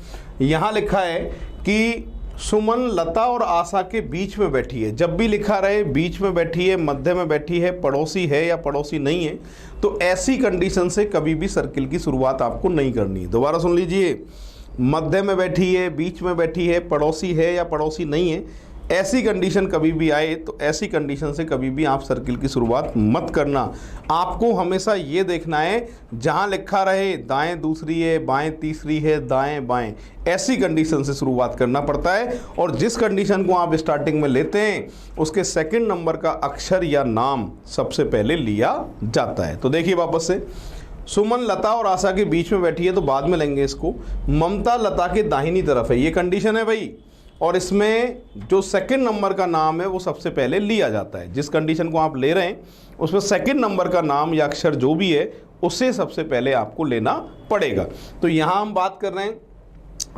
यहाँ लिखा है कि सुमन लता और आशा के बीच में बैठी है। जब भी लिखा रहे बीच में बैठी है, मध्य में बैठी है, पड़ोसी है या पड़ोसी नहीं है, तो ऐसी कंडीशन से कभी भी सर्किल की शुरुआत आपको नहीं करनी है। दोबारा सुन लीजिए, मध्य में बैठी है, बीच में बैठी है, पड़ोसी है या पड़ोसी नहीं है, ऐसी कंडीशन कभी भी आए तो ऐसी कंडीशन से कभी भी आप सर्किल की शुरुआत मत करना। आपको हमेशा ये देखना है जहाँ लिखा रहे दाएं दूसरी है, बाएं तीसरी है, दाएं बाएं, ऐसी कंडीशन से शुरुआत करना पड़ता है। और जिस कंडीशन को आप स्टार्टिंग में लेते हैं उसके सेकंड नंबर का अक्षर या नाम सबसे पहले लिया जाता है। तो देखिए वापस से, सुमन लता और आशा के बीच में बैठी है तो बाद में लेंगे इसको। ममता लता के दाहिनी तरफ है, ये कंडीशन है भाई, और इसमें जो सेकंड नंबर का नाम है वो सबसे पहले लिया जाता है। जिस कंडीशन को आप ले रहे हैं उसमें सेकंड नंबर का नाम या अक्षर जो भी है उसे सबसे पहले आपको लेना पड़ेगा। तो यहाँ हम बात कर रहे हैं,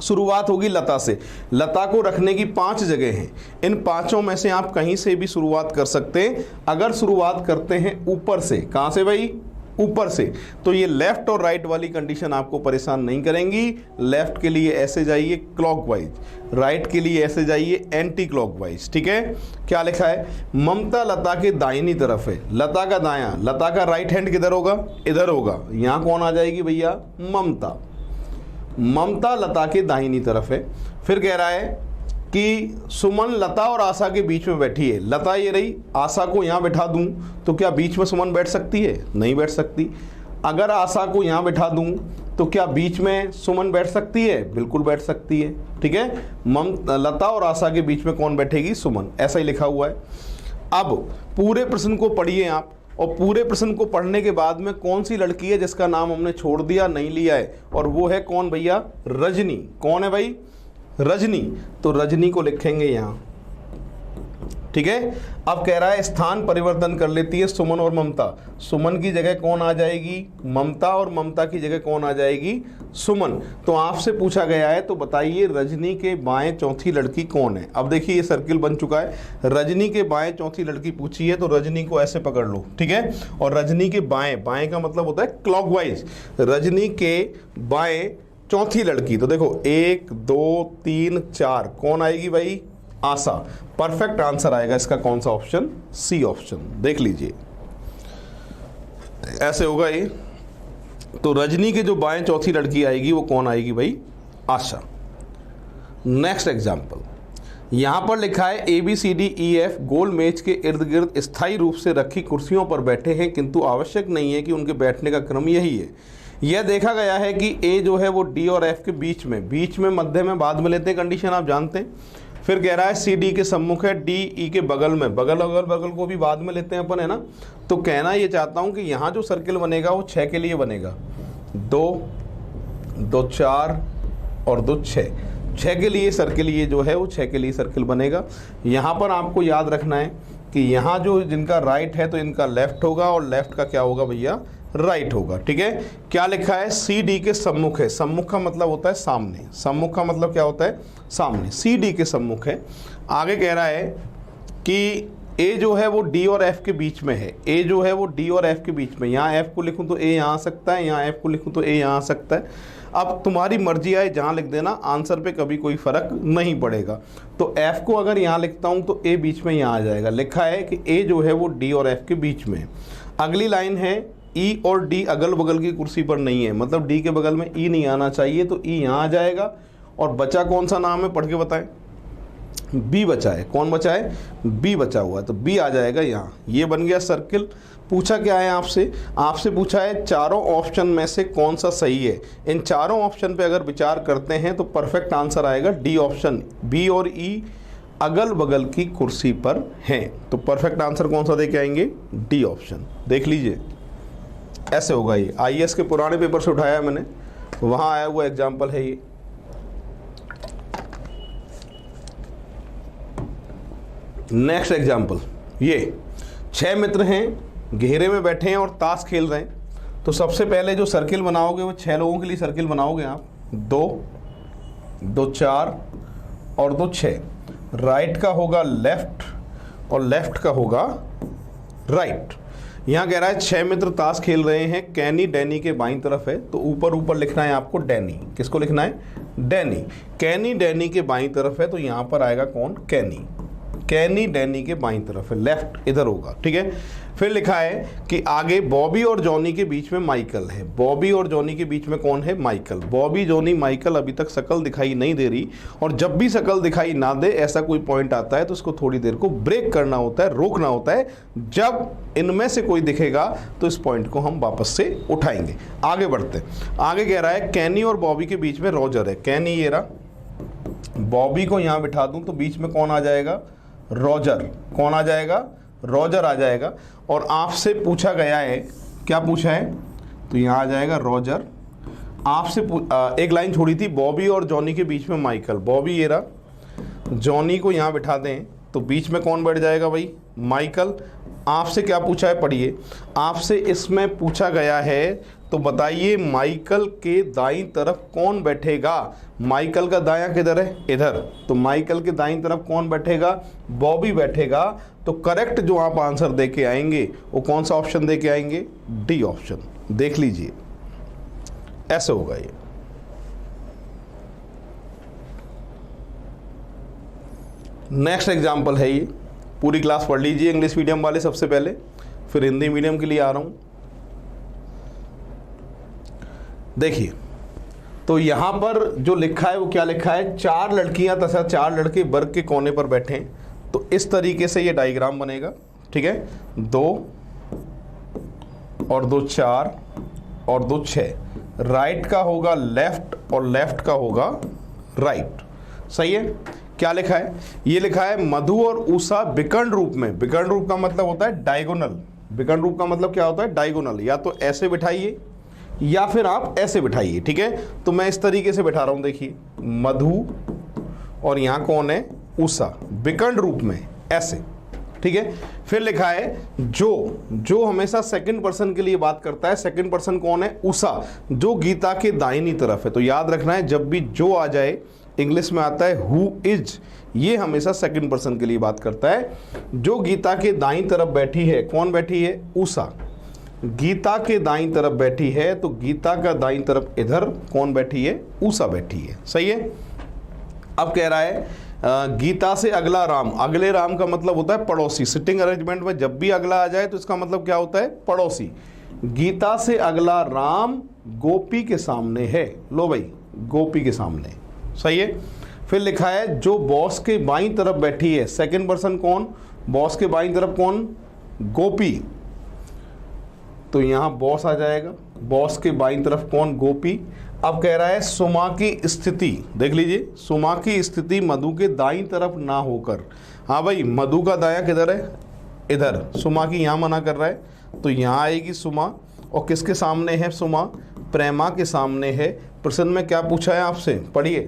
शुरुआत होगी लता से। लता को रखने की 5 जगह हैं, इन 5 में से आप कहीं से भी शुरुआत कर सकते हैं। अगर शुरुआत करते हैं ऊपर से, कहाँ से भाई, ऊपर से, तो ये लेफ्ट और राइट वाली कंडीशन आपको परेशान नहीं करेंगी। लेफ्ट के लिए ऐसे जाइए क्लॉकवाइज, राइट के लिए ऐसे जाइए एंटी क्लॉकवाइज। ठीक है, क्या लिखा है, ममता लता के दाहिनी तरफ है, लता का दायां, लता का राइट हैंड किधर होगा, इधर होगा। यहाँ कौन आ जाएगी भैया, ममता। ममता लता के दाहिनी तरफ है। फिर कह रहा है कि सुमन लता और आशा के बीच में बैठी है। लता ये रही, आशा को यहाँ बैठा दूं तो क्या बीच में सुमन बैठ सकती है, नहीं बैठ सकती। अगर आशा को यहाँ बैठा दूं तो क्या बीच में सुमन बैठ सकती है, बिल्कुल बैठ सकती है। ठीक है, लता और आशा के बीच में कौन बैठेगी, सुमन, ऐसा ही लिखा हुआ है। अब पूरे प्रश्न को पढ़िए आप, और पूरे प्रश्न को पढ़ने के बाद में कौन सी लड़की है जिसका नाम हमने छोड़ दिया, नहीं लिया है, और वो है कौन भैया, रजनी। कौन है भाई, रजनी। तो रजनी को लिखेंगे यहाँ ठीक है। अब कह रहा है स्थान परिवर्तन कर लेती है सुमन और ममता। सुमन की जगह कौन आ जाएगी? ममता, और ममता की जगह कौन आ जाएगी? सुमन। तो आपसे पूछा गया है तो बताइए रजनी के बाएं चौथी लड़की कौन है। अब देखिए ये सर्किल बन चुका है, रजनी के बाएं चौथी लड़की पूछी है तो रजनी को ऐसे पकड़ लो, ठीक है। और रजनी के बाएं, बाएं का मतलब होता है क्लॉकवाइज, रजनी के बाएं चौथी लड़की, तो देखो 1 2 3 4 कौन आएगी भाई? आशा। परफेक्ट आंसर आएगा इसका कौन सा ऑप्शन? C option. देख लीजिए ऐसे होगा ये। तो रजनी के जो बाएं चौथी लड़की आएगी वो कौन आएगी भाई? आशा। नेक्स्ट एग्जाम्पल, यहां पर लिखा है ABCDEF गोल मेज के इर्द गिर्द स्थायी रूप से रखी कुर्सियों पर बैठे हैं, किंतु आवश्यक नहीं है कि उनके बैठने का क्रम यही है। यह देखा गया है कि A जो है वो D और F के बीच में मध्य में, बाद में लेते हैं कंडीशन आप जानते हैं। फिर कह रहा है C D के सम्मुख है, D E के बगल में, बगल को भी बाद में लेते हैं अपन, है ना। तो कहना ये चाहता हूं कि यहाँ जो सर्किल बनेगा वो 6 के लिए बनेगा, 2 2 4 और 2 6, 6 के लिए सर्किल ये जो है वो 6 के लिए सर्किल बनेगा। यहाँ पर आपको याद रखना है कि यहाँ जो जिनका राइट है तो इनका लेफ्ट होगा और लेफ्ट का क्या होगा भैया? राइट होगा, ठीक है। क्या लिखा है? सी डी के सम्मुख है। सम्मुख का मतलब होता है सामने, सम्मुख का मतलब क्या होता है? सामने। सी डी के सम्मुख है। आगे कह रहा है कि ए जो है वो डी और एफ के बीच में है, ए जो है वो डी और एफ के बीच में, यहाँ एफ को लिखूँ तो ए यहाँ आ सकता है, यहाँ एफ को लिखूँ तो ए यहाँ आ सकता है। अब तुम्हारी मर्जी आए जहाँ लिख देना, आंसर पे कभी कोई फर्क नहीं पड़ेगा। तो एफ को अगर यहाँ लिखता हूँ तो ए बीच में यहाँ आ जाएगा। लिखा है कि ए जो है वो डी और एफ के बीच में। अगली लाइन है ई और डी अगल बगल की कुर्सी पर नहीं है, मतलब डी के बगल में ई नहीं आना चाहिए, तो ई यहाँ आ जाएगा। और बचा कौन सा नाम है? पढ़ के बताएं। बी बचा है। कौन बचा है? बी बचा हुआ है, तो बी आ जाएगा यहाँ। ये बन गया सर्किल। पूछा क्या है आपसे? आपसे पूछा है चारों ऑप्शन में से कौन सा सही है। इन चारों ऑप्शन पे अगर विचार करते हैं तो परफेक्ट आंसर आएगा डी ऑप्शन। बी और ई अगल बगल की कुर्सी पर हैं, तो परफेक्ट आंसर कौन सा दे के आएंगे? D option. देख लीजिए ऐसे होगा ये। IAS के पुराने पेपर से उठाया है मैंने, वहाँ आया हुआ एग्जाम्पल है ये। नेक्स्ट एग्जाम्पल, ये 6 मित्र हैं, घेरे में बैठे हैं और ताश खेल रहे हैं। तो सबसे पहले जो सर्किल बनाओगे वो 6 लोगों के लिए सर्किल बनाओगे आप। 2 2 4 और 2 6। राइट का होगा लेफ्ट और लेफ्ट का होगा राइट। यहाँ कह रहा है 6 मित्र ताश खेल रहे हैं, कैनी डैनी के बाईं तरफ है, तो ऊपर ऊपर लिखना है आपको डैनी। किसको लिखना है? डैनी। कैनी डैनी के बाईं तरफ है, तो यहाँ पर आएगा कौन? कैनी। कैनी डैनी के बाईं तरफ है, लेफ्ट इधर होगा, ठीक है। फिर लिखा है कि आगे बॉबी और जॉनी के बीच में माइकल है। बॉबी और जॉनी के बीच में कौन है? माइकल। बॉबी जॉनी माइकल अभी तक शक्ल दिखाई नहीं दे रही, और जब भी शक्ल दिखाई ना दे ऐसा कोई पॉइंट आता है तो उसको थोड़ी देर को ब्रेक करना होता है, रोकना होता है। जब इनमें से कोई दिखेगा तो इस पॉइंट को हम वापस से उठाएंगे। आगे बढ़ते। आगे कह रहा है कैनी और बॉबी के बीच में रॉजर है। कैनी ये रहा, बॉबी को यहाँ बिठा दूँ तो बीच में कौन आ जाएगा? रॉजर। कौन आ जाएगा? रॉजर आ जाएगा। और आपसे पूछा गया है, क्या पूछा है? तो यहाँ आ जाएगा रॉजर। आपसे एक लाइन छोड़ी थी, बॉबी और जॉनी के बीच में माइकल। बॉबी ये रहा, जॉनी को यहाँ बिठा दें तो बीच में कौन बैठ जाएगा भाई? माइकल। आपसे क्या पूछा है? पढ़िए। आपसे इसमें पूछा गया है तो बताइए माइकल के दाईं तरफ कौन बैठेगा? माइकल का दायां किधर है? इधर। तो माइकल के दाईं तरफ कौन बैठेगा? बॉबी बैठेगा। तो करेक्ट जो आप आंसर दे के आएंगे वो कौन सा ऑप्शन दे के आएंगे? D option. देख लीजिए ऐसे होगा ये। नेक्स्ट एग्जाम्पल है ये। पूरी क्लास पढ़ लीजिए, इंग्लिश मीडियम वाले सबसे पहले, फिर हिंदी मीडियम के लिए आ रहा हूं। देखिए, तो यहां पर जो लिखा है वो क्या लिखा है? 4 लड़कियां तथा 4 लड़के वर्ग के कोने पर बैठे हैं। तो इस तरीके से ये डायग्राम बनेगा, ठीक है। 2 और 2 4 और 2 6। राइट का होगा लेफ्ट और लेफ्ट का होगा राइट। सही है। क्या लिखा है? ये लिखा है मधु और उषा विकर्ण रूप में। विकर्ण रूप का मतलब होता है डायगोनल। विकर्ण रूप का मतलब क्या होता है? डायगोनल। या तो ऐसे बिठाइए या फिर आप ऐसे बिठाइए, ठीक है। तो मैं इस तरीके से बिठा रहा हूं। देखिए, मधु और यहां कौन है? उषा, विकर्ण रूप में ऐसे, ठीक है। फिर लिखा है जो हमेशा सेकंड पर्सन के लिए बात करता है। सेकंड पर्सन कौन है? उषा, जो गीता के दाहिनी तरफ है। तो याद रखना है, जब भी जो आ जाए इंग्लिश में आता है हु इज, ये हमेशा सेकंड पर्सन के लिए बात करता है। जो गीता के दाईं तरफ बैठी है, कौन बैठी है? उषा। गीता के दाईं तरफ बैठी है, तो गीता का दाईं तरफ इधर कौन बैठी है? उषा बैठी है। सही है। अब कह रहा है गीता से अगला राम। अगले राम का मतलब होता है पड़ोसी। सिटिंग अरेंजमेंट में जब भी अगला आ जाए तो इसका मतलब क्या होता है? पड़ोसी। गीता से अगला राम गोपी के सामने है। लो भाई, गोपी के सामने। सही है। फिर लिखा है जो बॉस के बाईं तरफ बैठी है। सेकंड पर्सन कौन? बॉस के बाईं तरफ कौन? गोपी। तो यहां बॉस आ जाएगा। बॉस के बाईं तरफ कौन? गोपी। अब कह रहा है सुमा की स्थिति, देख लीजिए, सुमा की स्थिति मधु के दाईं तरफ ना होकर। हाँ भाई, मधु का दाया किधर है? इधर। सुमा की यहाँ मना कर रहा है, तो यहाँ आएगी सुमा। और किसके सामने है सुमा? प्रेमा के सामने है। प्रश्न में क्या पूछा है आपसे? पढ़िए।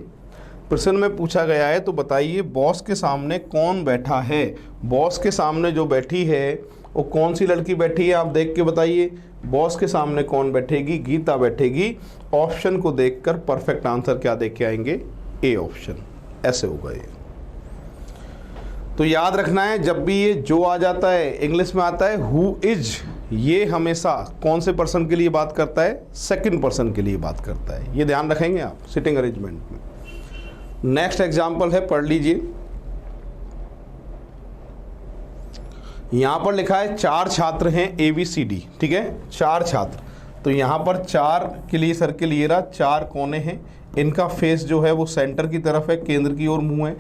प्रश्न में पूछा गया है, तो बताइए बॉस के सामने कौन बैठा है? बॉस के सामने जो बैठी है वो कौन सी लड़की बैठी है? आप देख के बताइए। बॉस के सामने कौन बैठेगी? गीता बैठेगी। ऑप्शन को देखकर परफेक्ट आंसर क्या देख के आएंगे? A option. ऐसे होगा ये। तो याद रखना है, जब भी ये जो आ जाता है, इंग्लिश में आता है हु इज, ये हमेशा कौन से पर्सन के लिए बात करता है? सेकंड पर्सन के लिए बात करता है। ये ध्यान रखेंगे आप सिटिंग अरेंजमेंट में। नेक्स्ट एग्जाम्पल है, पढ़ लीजिए। यहां पर लिखा है 4 छात्र हैं ABCD। ठीक है, 4 छात्र। तो यहां पर 4 के लिए सर्किल लिए रहा, 4 कोने हैं। इनका फेस जो है वो सेंटर की तरफ है, केंद्र की ओर मुंह है।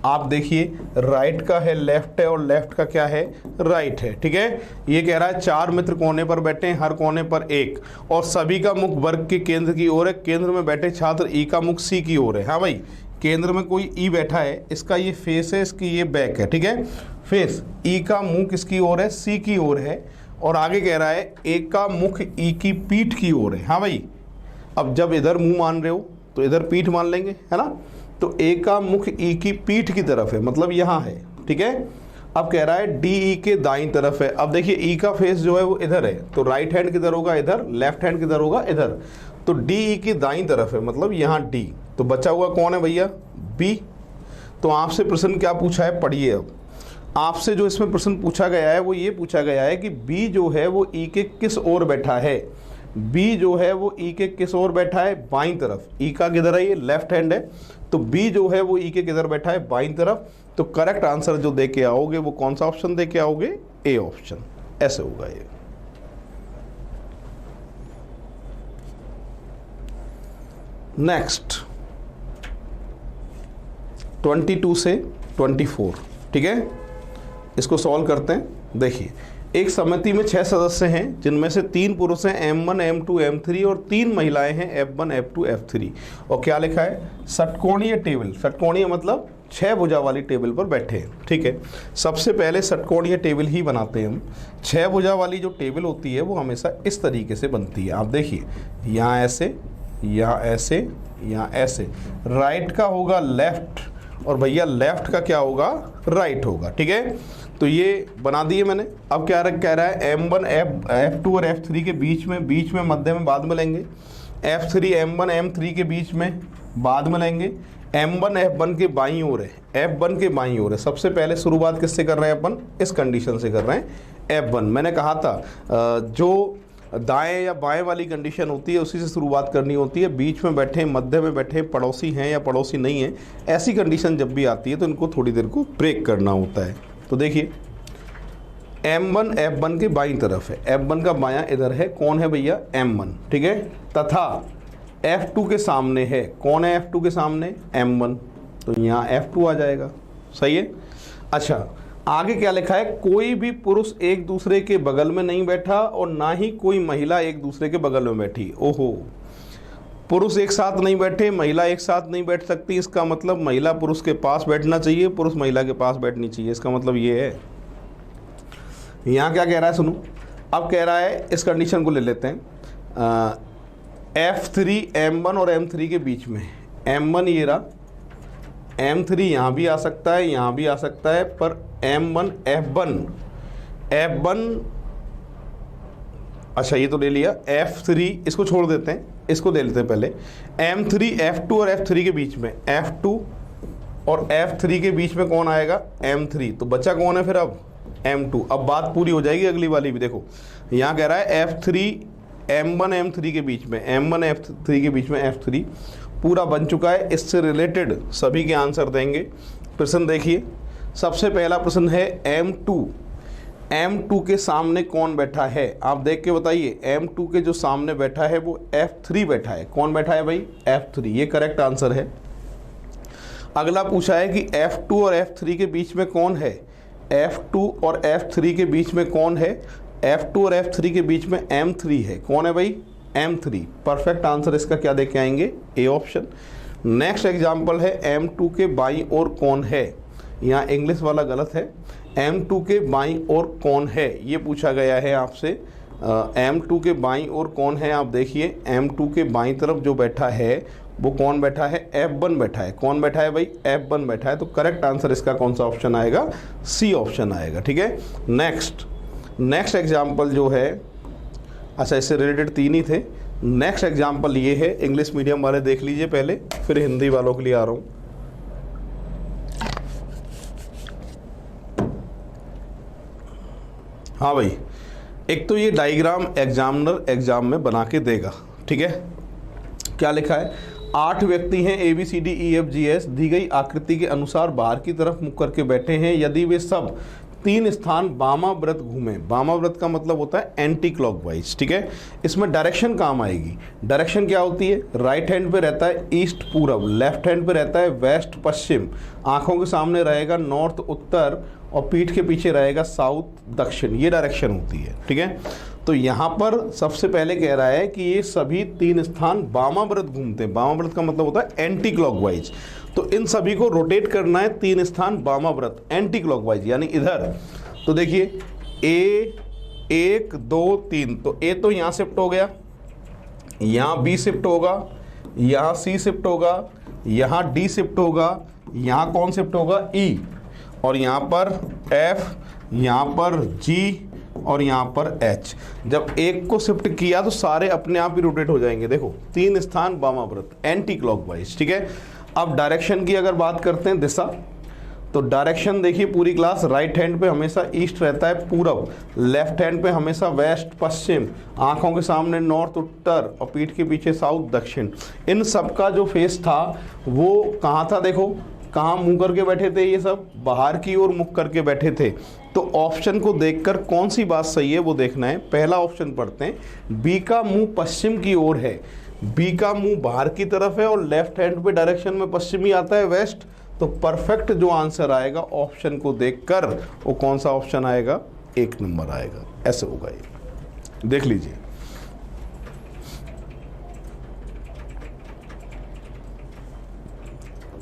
आप देखिए, राइट का है लेफ्ट है, और लेफ्ट का क्या है? राइट है। ठीक है। ये कह रहा है 4 मित्र कोने पर बैठे हैं, हर कोने पर एक, और सभी का मुख वर्ग के केंद्र की ओर है। केंद्र में बैठे छात्र ई का मुख सी की ओर है। हाँ भाई, केंद्र में कोई ई बैठा है, इसका ये फेस है, इसकी ये बैक है। ठीक है। फेस ई का मुंह किसकी ओर है? सी की ओर है। और आगे कह रहा है ए का मुख ई की पीठ की ओर है। हाँ भाई, अब जब इधर मुंह मान रहे हो तो इधर पीठ मान लेंगे, है ना। तो ए का मुख ई की पीठ की तरफ है, मतलब यहाँ है। ठीक है। अब कह रहा है डी ई के दाईं तरफ है। अब देखिए ई का फेस जो है वो इधर है, तो राइट हैंड किधर होगा? इधर। लेफ्ट हैंड किधर होगा? इधर। तो डी ई की दाईं तरफ है, मतलब यहाँ डी। तो बचा हुआ कौन है भैया? बी। तो आपसे प्रश्न क्या पूछा है? पढ़िए। अब आपसे जो इसमें प्रश्न पूछा गया है वो ये पूछा गया है कि बी जो है वो ई के किस ओर बैठा है? बी जो है वो ई के किस ओर बैठा है? बाईं तरफ। ई का किधर है? ये लेफ्ट हैंड है। तो बी जो है वो ई के किधर बैठा है? बाईं तरफ। तो करेक्ट आंसर जो दे के आओगे वो कौन सा ऑप्शन दे के आओगे? A option. ऐसे होगा ये। नेक्स्ट 22 से 24। ठीक है, इसको सॉल्व करते हैं। देखिए, एक समिति में 6 सदस्य हैं, जिनमें से 3 पुरुष हैं M1 M2 M3 और 3 महिलाएं हैं F1 F2 F3। और क्या लिखा है? षटकोणीय टेबल। षटकोणीय मतलब 6 भुजा वाली टेबल पर बैठे हैं। ठीक है। सबसे पहले षटकोणीय टेबल ही बनाते हैं हम। 6 भुजा वाली जो टेबल होती है वो हमेशा इस तरीके से बनती है। आप देखिए, यहाँ ऐसे, यहाँ ऐसे, यहाँ ऐसे। राइट का होगा लेफ्ट, और भैया लेफ्ट का क्या होगा? राइट होगा। ठीक है। तो ये बना दिए मैंने। अब क्या कह रहा है? M1 F2 और F3 के बीच में मध्य में बाद में लेंगे। F3 M1 M3 के बीच में बाद में लेंगे। M1 F1 के बाईं ओर है, F1 के बाईं ओर है। सबसे पहले शुरुआत किससे कर रहे हैं अपन? इस कंडीशन से कर रहे हैं F1। मैंने कहा था जो दाएं या बाएं वाली कंडीशन होती है उसी से शुरुआत करनी होती है। बीच में बैठे, मध्य में बैठे, पड़ोसी हैं या पड़ोसी नहीं है, ऐसी कंडीशन जब भी आती है तो इनको थोड़ी देर को ब्रेक करना होता है। तो देखिए, M1 F1 के बाईं तरफ है, F1 का बायां इधर है। कौन है भैया? M1। ठीक है। तथा F2 के सामने है। कौन है F2 के सामने? M1। तो यहाँ F2 आ जाएगा। सही है। अच्छा, आगे क्या लिखा है? कोई भी पुरुष एक दूसरे के बगल में नहीं बैठा और ना ही कोई महिला एक दूसरे के बगल में बैठी। ओहो, पुरुष एक साथ नहीं बैठे, महिला एक साथ नहीं बैठ सकती। इसका मतलब महिला पुरुष के पास बैठना चाहिए, पुरुष महिला के पास बैठनी चाहिए। इसका मतलब ये है। यहाँ क्या कह रहा है? सुनो। अब कह रहा है, इस कंडीशन को ले लेते हैं। F3 M1 और M3 के बीच में। M1 ये रहा, M3 यहाँ भी आ सकता है, यहाँ भी आ सकता है, पर M1 F1 अच्छा ये तो ले लिया। F3 इसको छोड़ देते हैं, इसको ले लेते हैं पहले। M3 F2 और F3 के बीच में, F2 और F3 के बीच में कौन आएगा? M3। तो बच्चा कौन है फिर अब? M2। अब बात पूरी हो जाएगी अगली वाली भी। देखो यहाँ कह रहा है F3 M1 M3 के बीच में, M1 F3 के बीच में F3 पूरा बन चुका है। इससे रिलेटेड सभी के आंसर देंगे। प्रश्न देखिए, सबसे पहला प्रश्न है M2 के सामने कौन बैठा है? आप देख के बताइए। M2 के जो सामने बैठा है वो F3 बैठा है। कौन बैठा है भाई? F3। ये करेक्ट आंसर है। अगला पूछा है कि F2 और F3 के बीच में कौन है? F2 और F3 के बीच में कौन है? F2 और F3 के बीच में M3 है। कौन है भाई? M3। परफेक्ट आंसर इसका क्या देख के आएंगे? A option. नेक्स्ट एग्जाम्पल है M2 के बाईं ओर कौन है? यहाँ इंग्लिश वाला गलत है। M2 के बाईं ओर कौन है, ये पूछा गया है आपसे। M2 के बाईं ओर कौन है? आप देखिए M2 के बाईं तरफ जो बैठा है वो कौन बैठा है? F1 बैठा है। कौन बैठा है भाई? F1 बैठा है। तो करेक्ट आंसर इसका कौन सा ऑप्शन आएगा? सी ऑप्शन आएगा। ठीक है। नेक्स्ट एग्जाम्पल जो है, अच्छा इससे रिलेटेड 3 ही थे। नेक्स्ट एग्जाम्पल ये है, इंग्लिश मीडियम वाले देख लीजिए पहले, फिर हिंदी वालों के लिए आ रहा हूँ। हाँ भाई, एक तो ये डायग्राम एग्जामिनर एग्जाम में बना के देगा। ठीक है। क्या लिखा है? 8 व्यक्ति हैं ABCDEFGH, दी गई आकृति के अनुसार बाहर की तरफ मुख करके बैठे हैं। यदि वे सब 3 स्थान वामाव्रत घूमें, वामाव्रत का मतलब होता है एंटी क्लॉकवाइज। ठीक है। इसमें डायरेक्शन काम आएगी। डायरेक्शन क्या होती है? राइट हैंड पे रहता है ईस्ट पूरब, लेफ्ट हैंड पे रहता है वेस्ट पश्चिम, आंखों के सामने रहेगा नॉर्थ उत्तर, और पीठ के पीछे रहेगा साउथ दक्षिण। ये डायरेक्शन होती है। ठीक है। तो यहाँ पर सबसे पहले कह रहा है कि ये सभी 3 स्थान वामाव्रत घूमते हैं। वामाव्रत का मतलब होता है एंटी क्लॉकवाइज। तो इन सभी को रोटेट करना है 3 स्थान वामाव्रत एंटी क्लॉकवाइज, यानी इधर। तो देखिए A 1 2 3, तो A तो यहाँ शिफ्ट हो गया, यहाँ B शिफ्ट होगा, यहाँ C शिफ्ट होगा, यहाँ D शिफ्ट होगा, यहाँ कौन शिफ्ट होगा? E, और यहाँ पर F, यहाँ पर G और यहाँ पर H। जब एक को शिफ्ट किया तो सारे अपने आप ही रोटेट हो जाएंगे। देखो 3 स्थान वामाव्रत एंटी क्लॉकवाइज। ठीक है। अब डायरेक्शन की अगर बात करते हैं, दिशा, तो डायरेक्शन देखिए पूरी क्लास, राइट हैंड पे हमेशा ईस्ट रहता है पूरब, लेफ्ट हैंड पे हमेशा वेस्ट पश्चिम, आंखों के सामने नॉर्थ उत्तर, और पीठ के पीछे साउथ दक्षिण। इन सब का जो फेस था वो कहाँ था? देखो कहाँ मुंह करके बैठे थे? ये सब बाहर की ओर मुख करके बैठे थे। तो ऑप्शन को देखकर कौन सी बात सही है वो देखना है। पहला ऑप्शन पढ़ते हैं, बी का मुंह पश्चिम की ओर है। बी का मुंह बाहर की तरफ है और लेफ्ट हैंड पे डायरेक्शन में पश्चिमी आता है, वेस्ट। तो परफेक्ट जो आंसर आएगा ऑप्शन को देखकर वो कौन सा ऑप्शन आएगा? 1 नंबर आएगा। ऐसे होगा ये, देख लीजिए।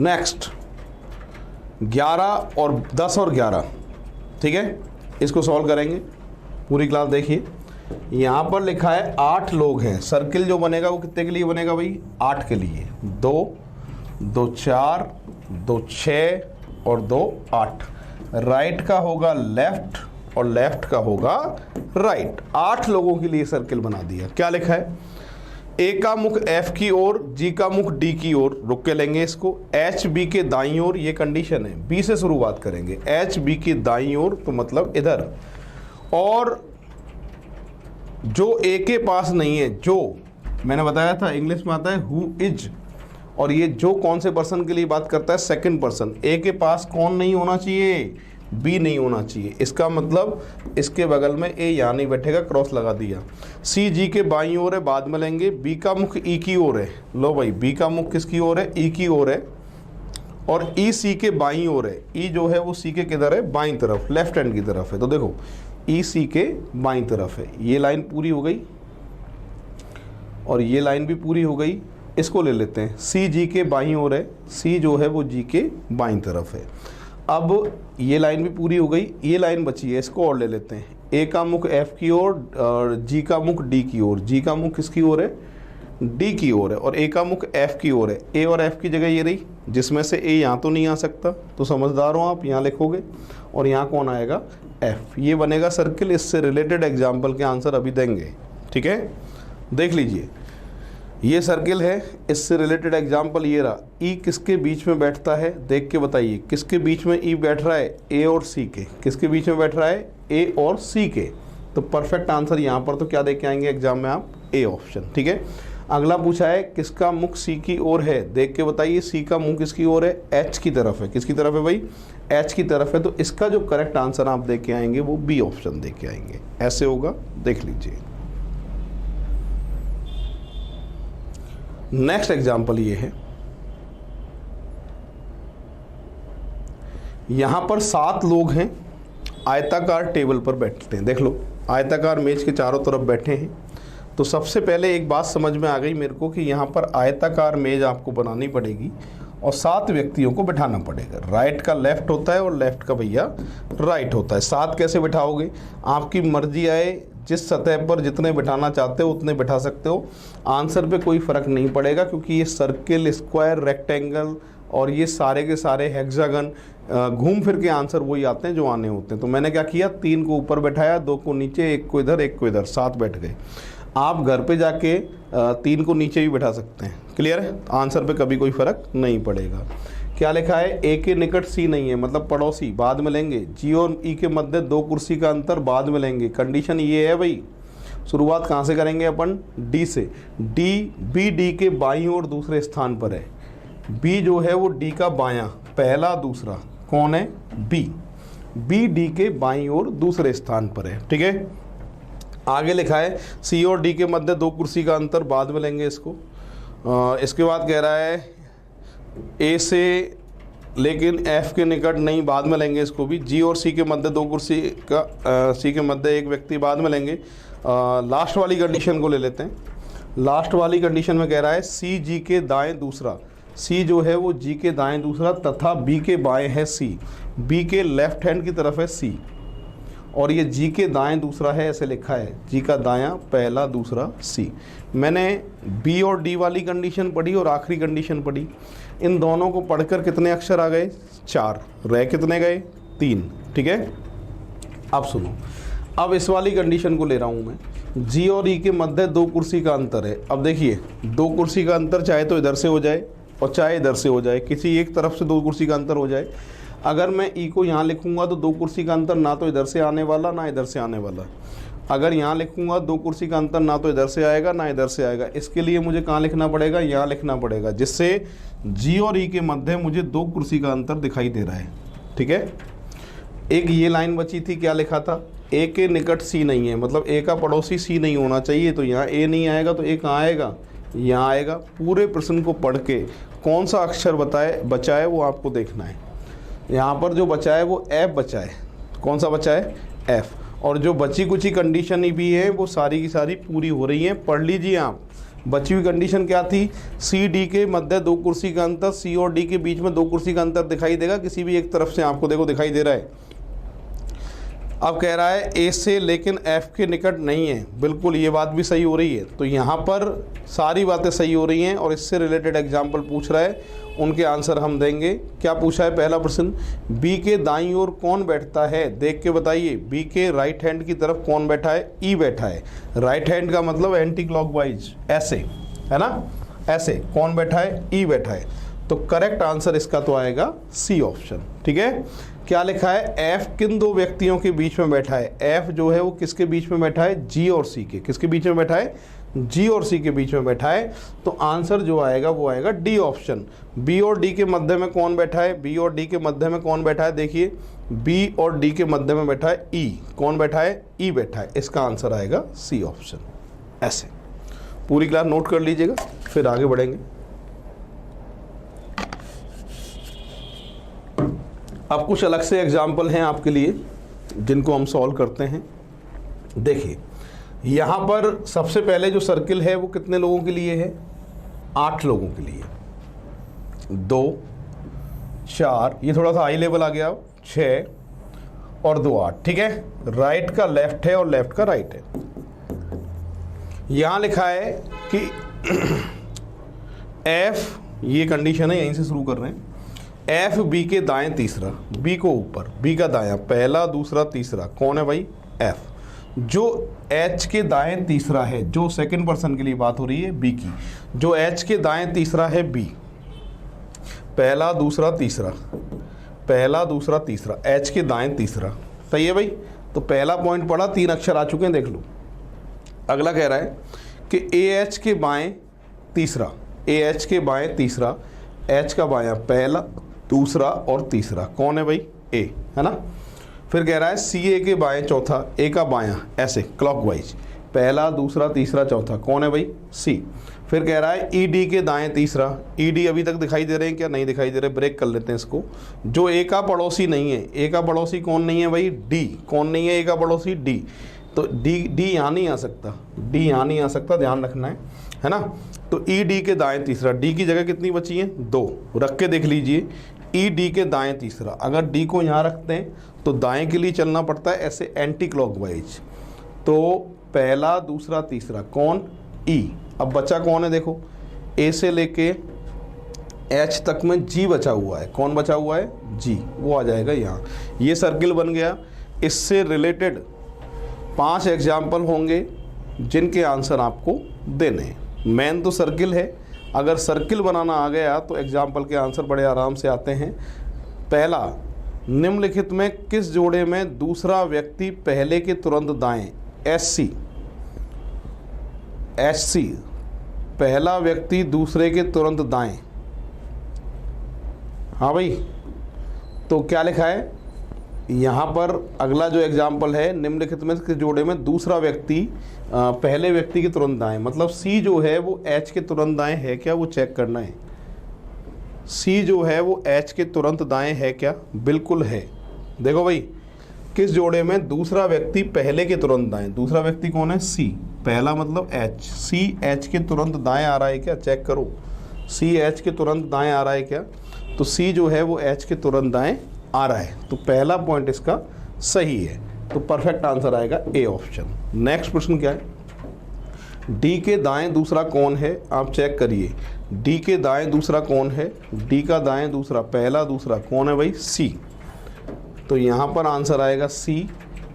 नेक्स्ट 11 और 10 और 11। ठीक है, इसको सॉल्व करेंगे। पूरी क्लास देखिए। यहाँ पर लिखा है 8 लोग हैं। सर्किल जो बनेगा वो कितने के लिए बनेगा भाई? 8 के लिए। 2 2 4 2 6 और 2 8। राइट का होगा लेफ्ट और लेफ्ट का होगा राइट। 8 लोगों के लिए सर्किल बना दिया। क्या लिखा है? ए का मुख F की ओर, G का मुख D की ओर, रुक के लेंगे इसको। H B के दाईं ओर, ये कंडीशन है। B से शुरुआत करेंगे। H B के दाईं ओर तो मतलब इधर। और जो A के पास नहीं है, जो मैंने बताया था इंग्लिश में आता है हु इज, और ये जो कौन से पर्सन के लिए बात करता है? Second person. A के पास कौन नहीं होना चाहिए? B नहीं होना चाहिए। इसका मतलब इसके बगल में A यहाँ नहीं बैठेगा, क्रॉस लगा दिया। C G के बाईं ओर है, बाद में लेंगे। B का मुख E की ओर है। लो भाई, B का मुख किसकी ओर है? E की ओर है। और E C के बाईं ओर है। E जो है वो C के किधर है? बाईं तरफ, लेफ्ट हैंड की तरफ है। तो देखो E C के बाईं तरफ है। ये लाइन पूरी हो गई और ये लाइन भी पूरी हो गई। इसको ले लेते हैं। C G के बाईं ओर है। C जो है वो G के बाईं तरफ है। अब ये लाइन भी पूरी हो गई, ये लाइन बची है, इसको और ले लेते हैं। A का मुख F की ओर और G का मुख D की ओर। G का मुख किसकी ओर है? डी की ओर है और ए का मुख एफ की ओर है। ए और एफ की जगह ये रही, जिसमें से ए यहाँ तो नहीं आ सकता, तो समझदार हो आप, यहाँ लिखोगे और यहाँ कौन आएगा, एफ। ये बनेगा सर्किल। इससे रिलेटेड एग्जाम्पल के आंसर अभी देंगे, ठीक है। देख लीजिए, ये सर्किल है, इससे रिलेटेड एग्जाम्पल ये रहा। ई किसके बीच में बैठता है, देख के बताइए किसके बीच में ई बैठ रहा है, ए और सी के। किसके बीच में बैठ रहा है, ए और सी के। तो परफेक्ट आंसर यहाँ पर तो क्या देख के आएंगे एग्जाम में आप, ए ऑप्शन, ठीक है। अगला पूछा है किसका मुख सी की ओर है, देख के बताइए सी का मुख किसकी ओर है, एच की तरफ है। किसकी तरफ है भाई, एच की तरफ है। तो इसका जो करेक्ट आंसर आप देख के आएंगे वो बी ऑप्शन देख के आएंगे, ऐसे होगा, देख लीजिए। नेक्स्ट एग्जाम्पल ये है, यहां पर 7 लोग हैं, आयताकार टेबल पर बैठते हैं। देख लो, आयताकार मेज के चारों तरफ बैठे हैं। तो सबसे पहले एक बात समझ में आ गई मेरे को कि यहाँ पर आयताकार मेज आपको बनानी पड़ेगी और 7 व्यक्तियों को बिठाना पड़ेगा। राइट का लेफ्ट होता है और लेफ्ट का भैया राइट होता है। 7 कैसे बिठाओगे, आपकी मर्जी आए, जिस सतह पर जितने बिठाना चाहते हो उतने बिठा सकते हो। आंसर पे कोई फ़र्क नहीं पड़ेगा, क्योंकि ये सर्किल, स्क्वायर, रेक्टेंगल और ये सारे के सारे हेक्सागन घूम फिर के आंसर वही आते हैं जो आने होते हैं। तो मैंने क्या किया, 3 को ऊपर बैठाया, 2 को नीचे, 1 को इधर, 1 को इधर, 7 बैठ गए। आप घर पे जाके 3 को नीचे भी बैठा सकते हैं। क्लियर है, आंसर पे कभी कोई फ़र्क नहीं पड़ेगा। क्या लिखा है, ए के निकट सी नहीं है, मतलब पड़ोसी, बाद में लेंगे। जी और ई के मध्य 2 कुर्सी का अंतर, बाद में लेंगे। कंडीशन ये है भाई, शुरुआत कहाँ से करेंगे अपन, डी से। डी, बी डी के बाईं ओर दूसरे स्थान पर है। बी जो है वो डी का बायां, पहला दूसरा, कौन है, बी। बी डी के बाईं ओर दूसरे स्थान पर है, ठीक है। आगे लिखा है सी और डी के मध्य 2 कुर्सी का अंतर, बाद में लेंगे इसको। इसके बाद कह रहा है ए से लेकिन एफ के निकट नहीं, बाद में लेंगे इसको भी। जी और सी के मध्य 2 कुर्सी का, सी के मध्य 1 व्यक्ति, बाद में लेंगे। लास्ट वाली कंडीशन को ले लेते हैं। लास्ट वाली कंडीशन में कह रहा है सी जी के दाएं दूसरा। सी जो है वो जी के दाएं दूसरा तथा बी के बाएं है सी। बी के लेफ्ट हैंड की तरफ है सी और ये जी के दाएं दूसरा है, ऐसे लिखा है, जी का दायां पहला दूसरा सी। मैंने बी और डी वाली कंडीशन पढ़ी और आखिरी कंडीशन पढ़ी। इन दोनों को पढ़कर कितने अक्षर आ गए, 4। रह कितने गए, 3, ठीक है। अब सुनो, अब इस वाली कंडीशन को ले रहा हूँ मैं। जी और ई के मध्य 2 कुर्सी का अंतर है। अब देखिए, 2 कुर्सी का अंतर चाहे तो इधर से हो जाए और चाहे इधर से हो जाए, किसी एक तरफ से 2 कुर्सी का अंतर हो जाए। अगर मैं ई को यहाँ लिखूंगा तो 2 कुर्सी का अंतर ना तो इधर से आने वाला ना इधर से आने वाला। अगर यहाँ लिखूंगा 2 कुर्सी का अंतर ना तो इधर से आएगा ना इधर से आएगा। इसके लिए मुझे कहाँ लिखना पड़ेगा, यहाँ लिखना पड़ेगा, जिससे जी और ई के मध्य मुझे 2 कुर्सी का अंतर दिखाई दे रहा है, ठीक है। एक ये लाइन बची थी, क्या लिखा था, ए के निकट सी नहीं है, मतलब ए का पड़ोसी सी नहीं होना चाहिए। तो यहाँ ए नहीं आएगा तो ए कहाँ आएगा, यहाँ आएगा। पूरे प्रश्न को पढ़ के कौन सा अक्षर बचा है वो आपको देखना है। यहाँ पर जो बचा है वो एफ बचा है। कौन सा बचा है, एफ। और जो बची कुची कंडीशन भी है वो सारी की सारी पूरी हो रही हैं, पढ़ लीजिए आप। बची हुई कंडीशन क्या थी, सी डी के मध्य 2 कुर्सी का अंतर, सी और डी के बीच में 2 कुर्सी का अंतर दिखाई देगा किसी भी एक तरफ से, आपको देखो दिखाई दे रहा है। अब कह रहा है ए से लेकिन एफ के निकट नहीं है, बिल्कुल ये बात भी सही हो रही है। तो यहाँ पर सारी बातें सही हो रही हैं और इससे रिलेटेड एग्जाम्पल पूछ रहा है, उनके आंसर हम देंगे। क्या पूछा है, पहला प्रश्न, बी के दाईं ओर कौन बैठता है, देख के बताइए। बी के राइट हैंड की तरफ कौन बैठा है, ई बैठा है। राइट हैंड का मतलब एंटी क्लॉकवाइज, ऐसे है ना, ऐसे। कौन बैठा है, ई बैठा है। तो करेक्ट आंसर इसका तो आएगा सी ऑप्शन, ठीक है। क्या लिखा है, एफ किन 2 व्यक्तियों के बीच में बैठा है। एफ जो है वो किसके बीच में बैठा है, जी और सी के। किसके बीच में बैठा है, जी और सी के बीच में बैठा है। तो आंसर जो आएगा वो आएगा डी ऑप्शन। बी और डी के मध्य में कौन बैठा है, बी और डी के मध्य में कौन बैठा है, देखिए बी और डी के मध्य में बैठा है ई। कौन बैठा है, ई बैठा है। इसका आंसर आएगा सी ऑप्शन। ऐसे पूरी क्लास नोट कर लीजिएगा, फिर आगे बढ़ेंगे। अब कुछ अलग से एग्जाम्पल हैं आपके लिए जिनको हम सॉल्व करते हैं। देखिए, यहाँ पर सबसे पहले जो सर्किल है वो कितने लोगों के लिए है, 8 लोगों के लिए। 2, 4, ये थोड़ा सा हाई लेवल आ गया, 6 और 2, 8, ठीक है। राइट का लेफ्ट है और लेफ्ट का राइट है। यहाँ लिखा है कि एफ, ये कंडीशन है, यहीं से शुरू कर रहे हैं। एफ बी के दाएं तीसरा, बी को ऊपर, बी का दायां, पहला दूसरा तीसरा, कौन है भाई? एफ। जो एच के दाएं तीसरा है, जो सेकंड पर्सन के लिए बात हो रही है बी की, जो एच के दाएं तीसरा है बी, पहला दूसरा तीसरा, पहला दूसरा तीसरा, एच के दाएं तीसरा, सही है भाई। तो पहला पॉइंट पढ़ा, 3 अक्षर आ चुके हैं, देख लो। अगला कह रहा है कि ए एच के बाएं तीसरा, ए एच के बाएं तीसरा, एच का बायां पहला दूसरा और तीसरा, कौन है भाई? ए, है ना। फिर कह रहा है सी ए के बाएं चौथा, ए का बायां, ऐसे क्लॉकवाइज, पहला दूसरा तीसरा चौथा, कौन है भाई? सी। फिर कह रहा है ई डी के दाएं तीसरा, ई डी अभी तक दिखाई दे रहे हैं क्या? नहीं दिखाई दे रहे, ब्रेक कर लेते हैं इसको। जो ए का पड़ोसी नहीं है, ए का पड़ोसी कौन नहीं है भाई? डी। कौन नहीं है ए का पड़ोसी? डी। तो डी यहाँ नहीं आ सकता, डी यहाँ नहीं आ सकता, ध्यान रखना है ना। तो ई डी के दाएं तीसरा, डी की जगह कितनी बची है? 2, रख के देख लीजिए। ई डी के दाएं तीसरा, अगर डी को यहाँ रखते हैं तो दाएं के लिए चलना पड़ता है ऐसे एंटी क्लॉकवाइज। तो पहला दूसरा तीसरा, कौन? ई। अब बचा कौन है? देखो, ए से लेके एच तक में जी बचा हुआ है, कौन बचा हुआ है? जी, वो आ जाएगा यहाँ। ये सर्किल बन गया। इससे रिलेटेड 5 एग्जाम्पल होंगे जिनके आंसर आपको देने हैं। मेन तो सर्किल है, अगर सर्किल बनाना आ गया तो एग्जाम्पल के आंसर बड़े आराम से आते हैं। पहला, निम्नलिखित में किस जोड़े में दूसरा व्यक्ति पहले के तुरंत दाएं, एच सी, पहला व्यक्ति दूसरे के तुरंत दाएं। हाँ भाई, तो क्या लिखा है यहाँ पर? अगला जो एग्जाम्पल है, निम्नलिखित में किस जोड़े में दूसरा व्यक्ति पहले व्यक्ति के तुरंत दाएं, मतलब सी जो है वो एच के तुरंत दाएं है क्या, वो चेक करना है। सी जो है वो एच के तुरंत दाएं है क्या? बिल्कुल है। देखो भाई, किस जोड़े में दूसरा व्यक्ति पहले के तुरंत दाएं, दूसरा व्यक्ति कौन है? सी, पहला मतलब एच, सी एच के तुरंत दाएं आ रहा है क्या? चेक करो, सी एच के तुरंत दाएं आ रहा है क्या? तो सी जो है वो एच के तुरंत दाएं आ रहा है, तो पहला पॉइंट इसका सही है। तो परफेक्ट आंसर आएगा ए ऑप्शन। नेक्स्ट प्रश्न क्या है? डी के दाएं दूसरा कौन है? आप चेक करिए, डी के दाएं दूसरा कौन है? डी का दाएं दूसरा, पहला दूसरा, कौन है भाई? सी। तो यहाँ पर आंसर आएगा सी,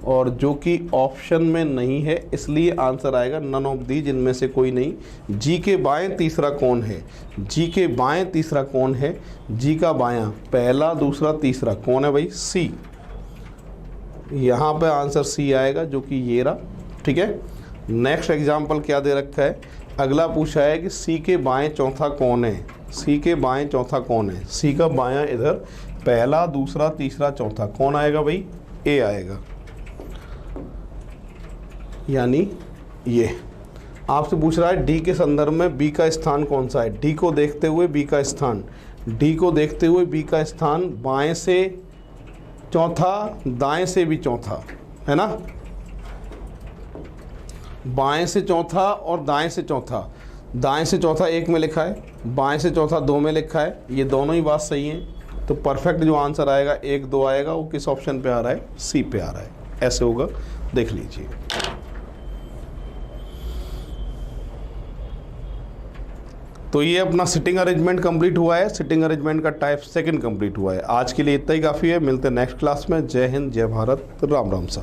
और जो कि ऑप्शन में नहीं है इसलिए आंसर आएगा नन ऑफ दी, जिनमें से कोई नहीं। जी के बाएं तीसरा कौन है? जी के बाएं तीसरा कौन है? जी का बायां पहला दूसरा तीसरा, कौन है भाई? सी। यहाँ पे आंसर सी आएगा, जो कि ये रहा। ठीक है। नेक्स्ट एग्जाम्पल क्या दे रखा है? अगला पूछा है कि सी के बाएं चौथा कौन है? सी के बाएं चौथा कौन है? सी का बायां इधर पहला दूसरा तीसरा चौथा, कौन आएगा भाई? ए आएगा। यानी ये आपसे पूछ रहा है डी के संदर्भ में बी का स्थान कौन सा है? डी को देखते हुए बी का स्थान, डी को देखते हुए बी का स्थान बाएं से चौथा, दाएं से भी चौथा, है ना। बाएं से चौथा और दाएं से चौथा, दाएं से चौथा 1 में लिखा है, बाएं से चौथा 2 में लिखा है, ये दोनों ही बात सही है। तो परफेक्ट जो आंसर आएगा 1, 2 आएगा, वो किस ऑप्शन पे आ रहा है? सी पे आ रहा है। ऐसे होगा, देख लीजिए। तो ये अपना सिटिंग अरेंजमेंट कंप्लीट हुआ है, सिटिंग अरेंजमेंट का टाइप 2 कंप्लीट हुआ है। आज के लिए इतना ही काफ़ी है, मिलते हैं नेक्स्ट क्लास में। जय हिंद, जय भारत, राम राम साहब।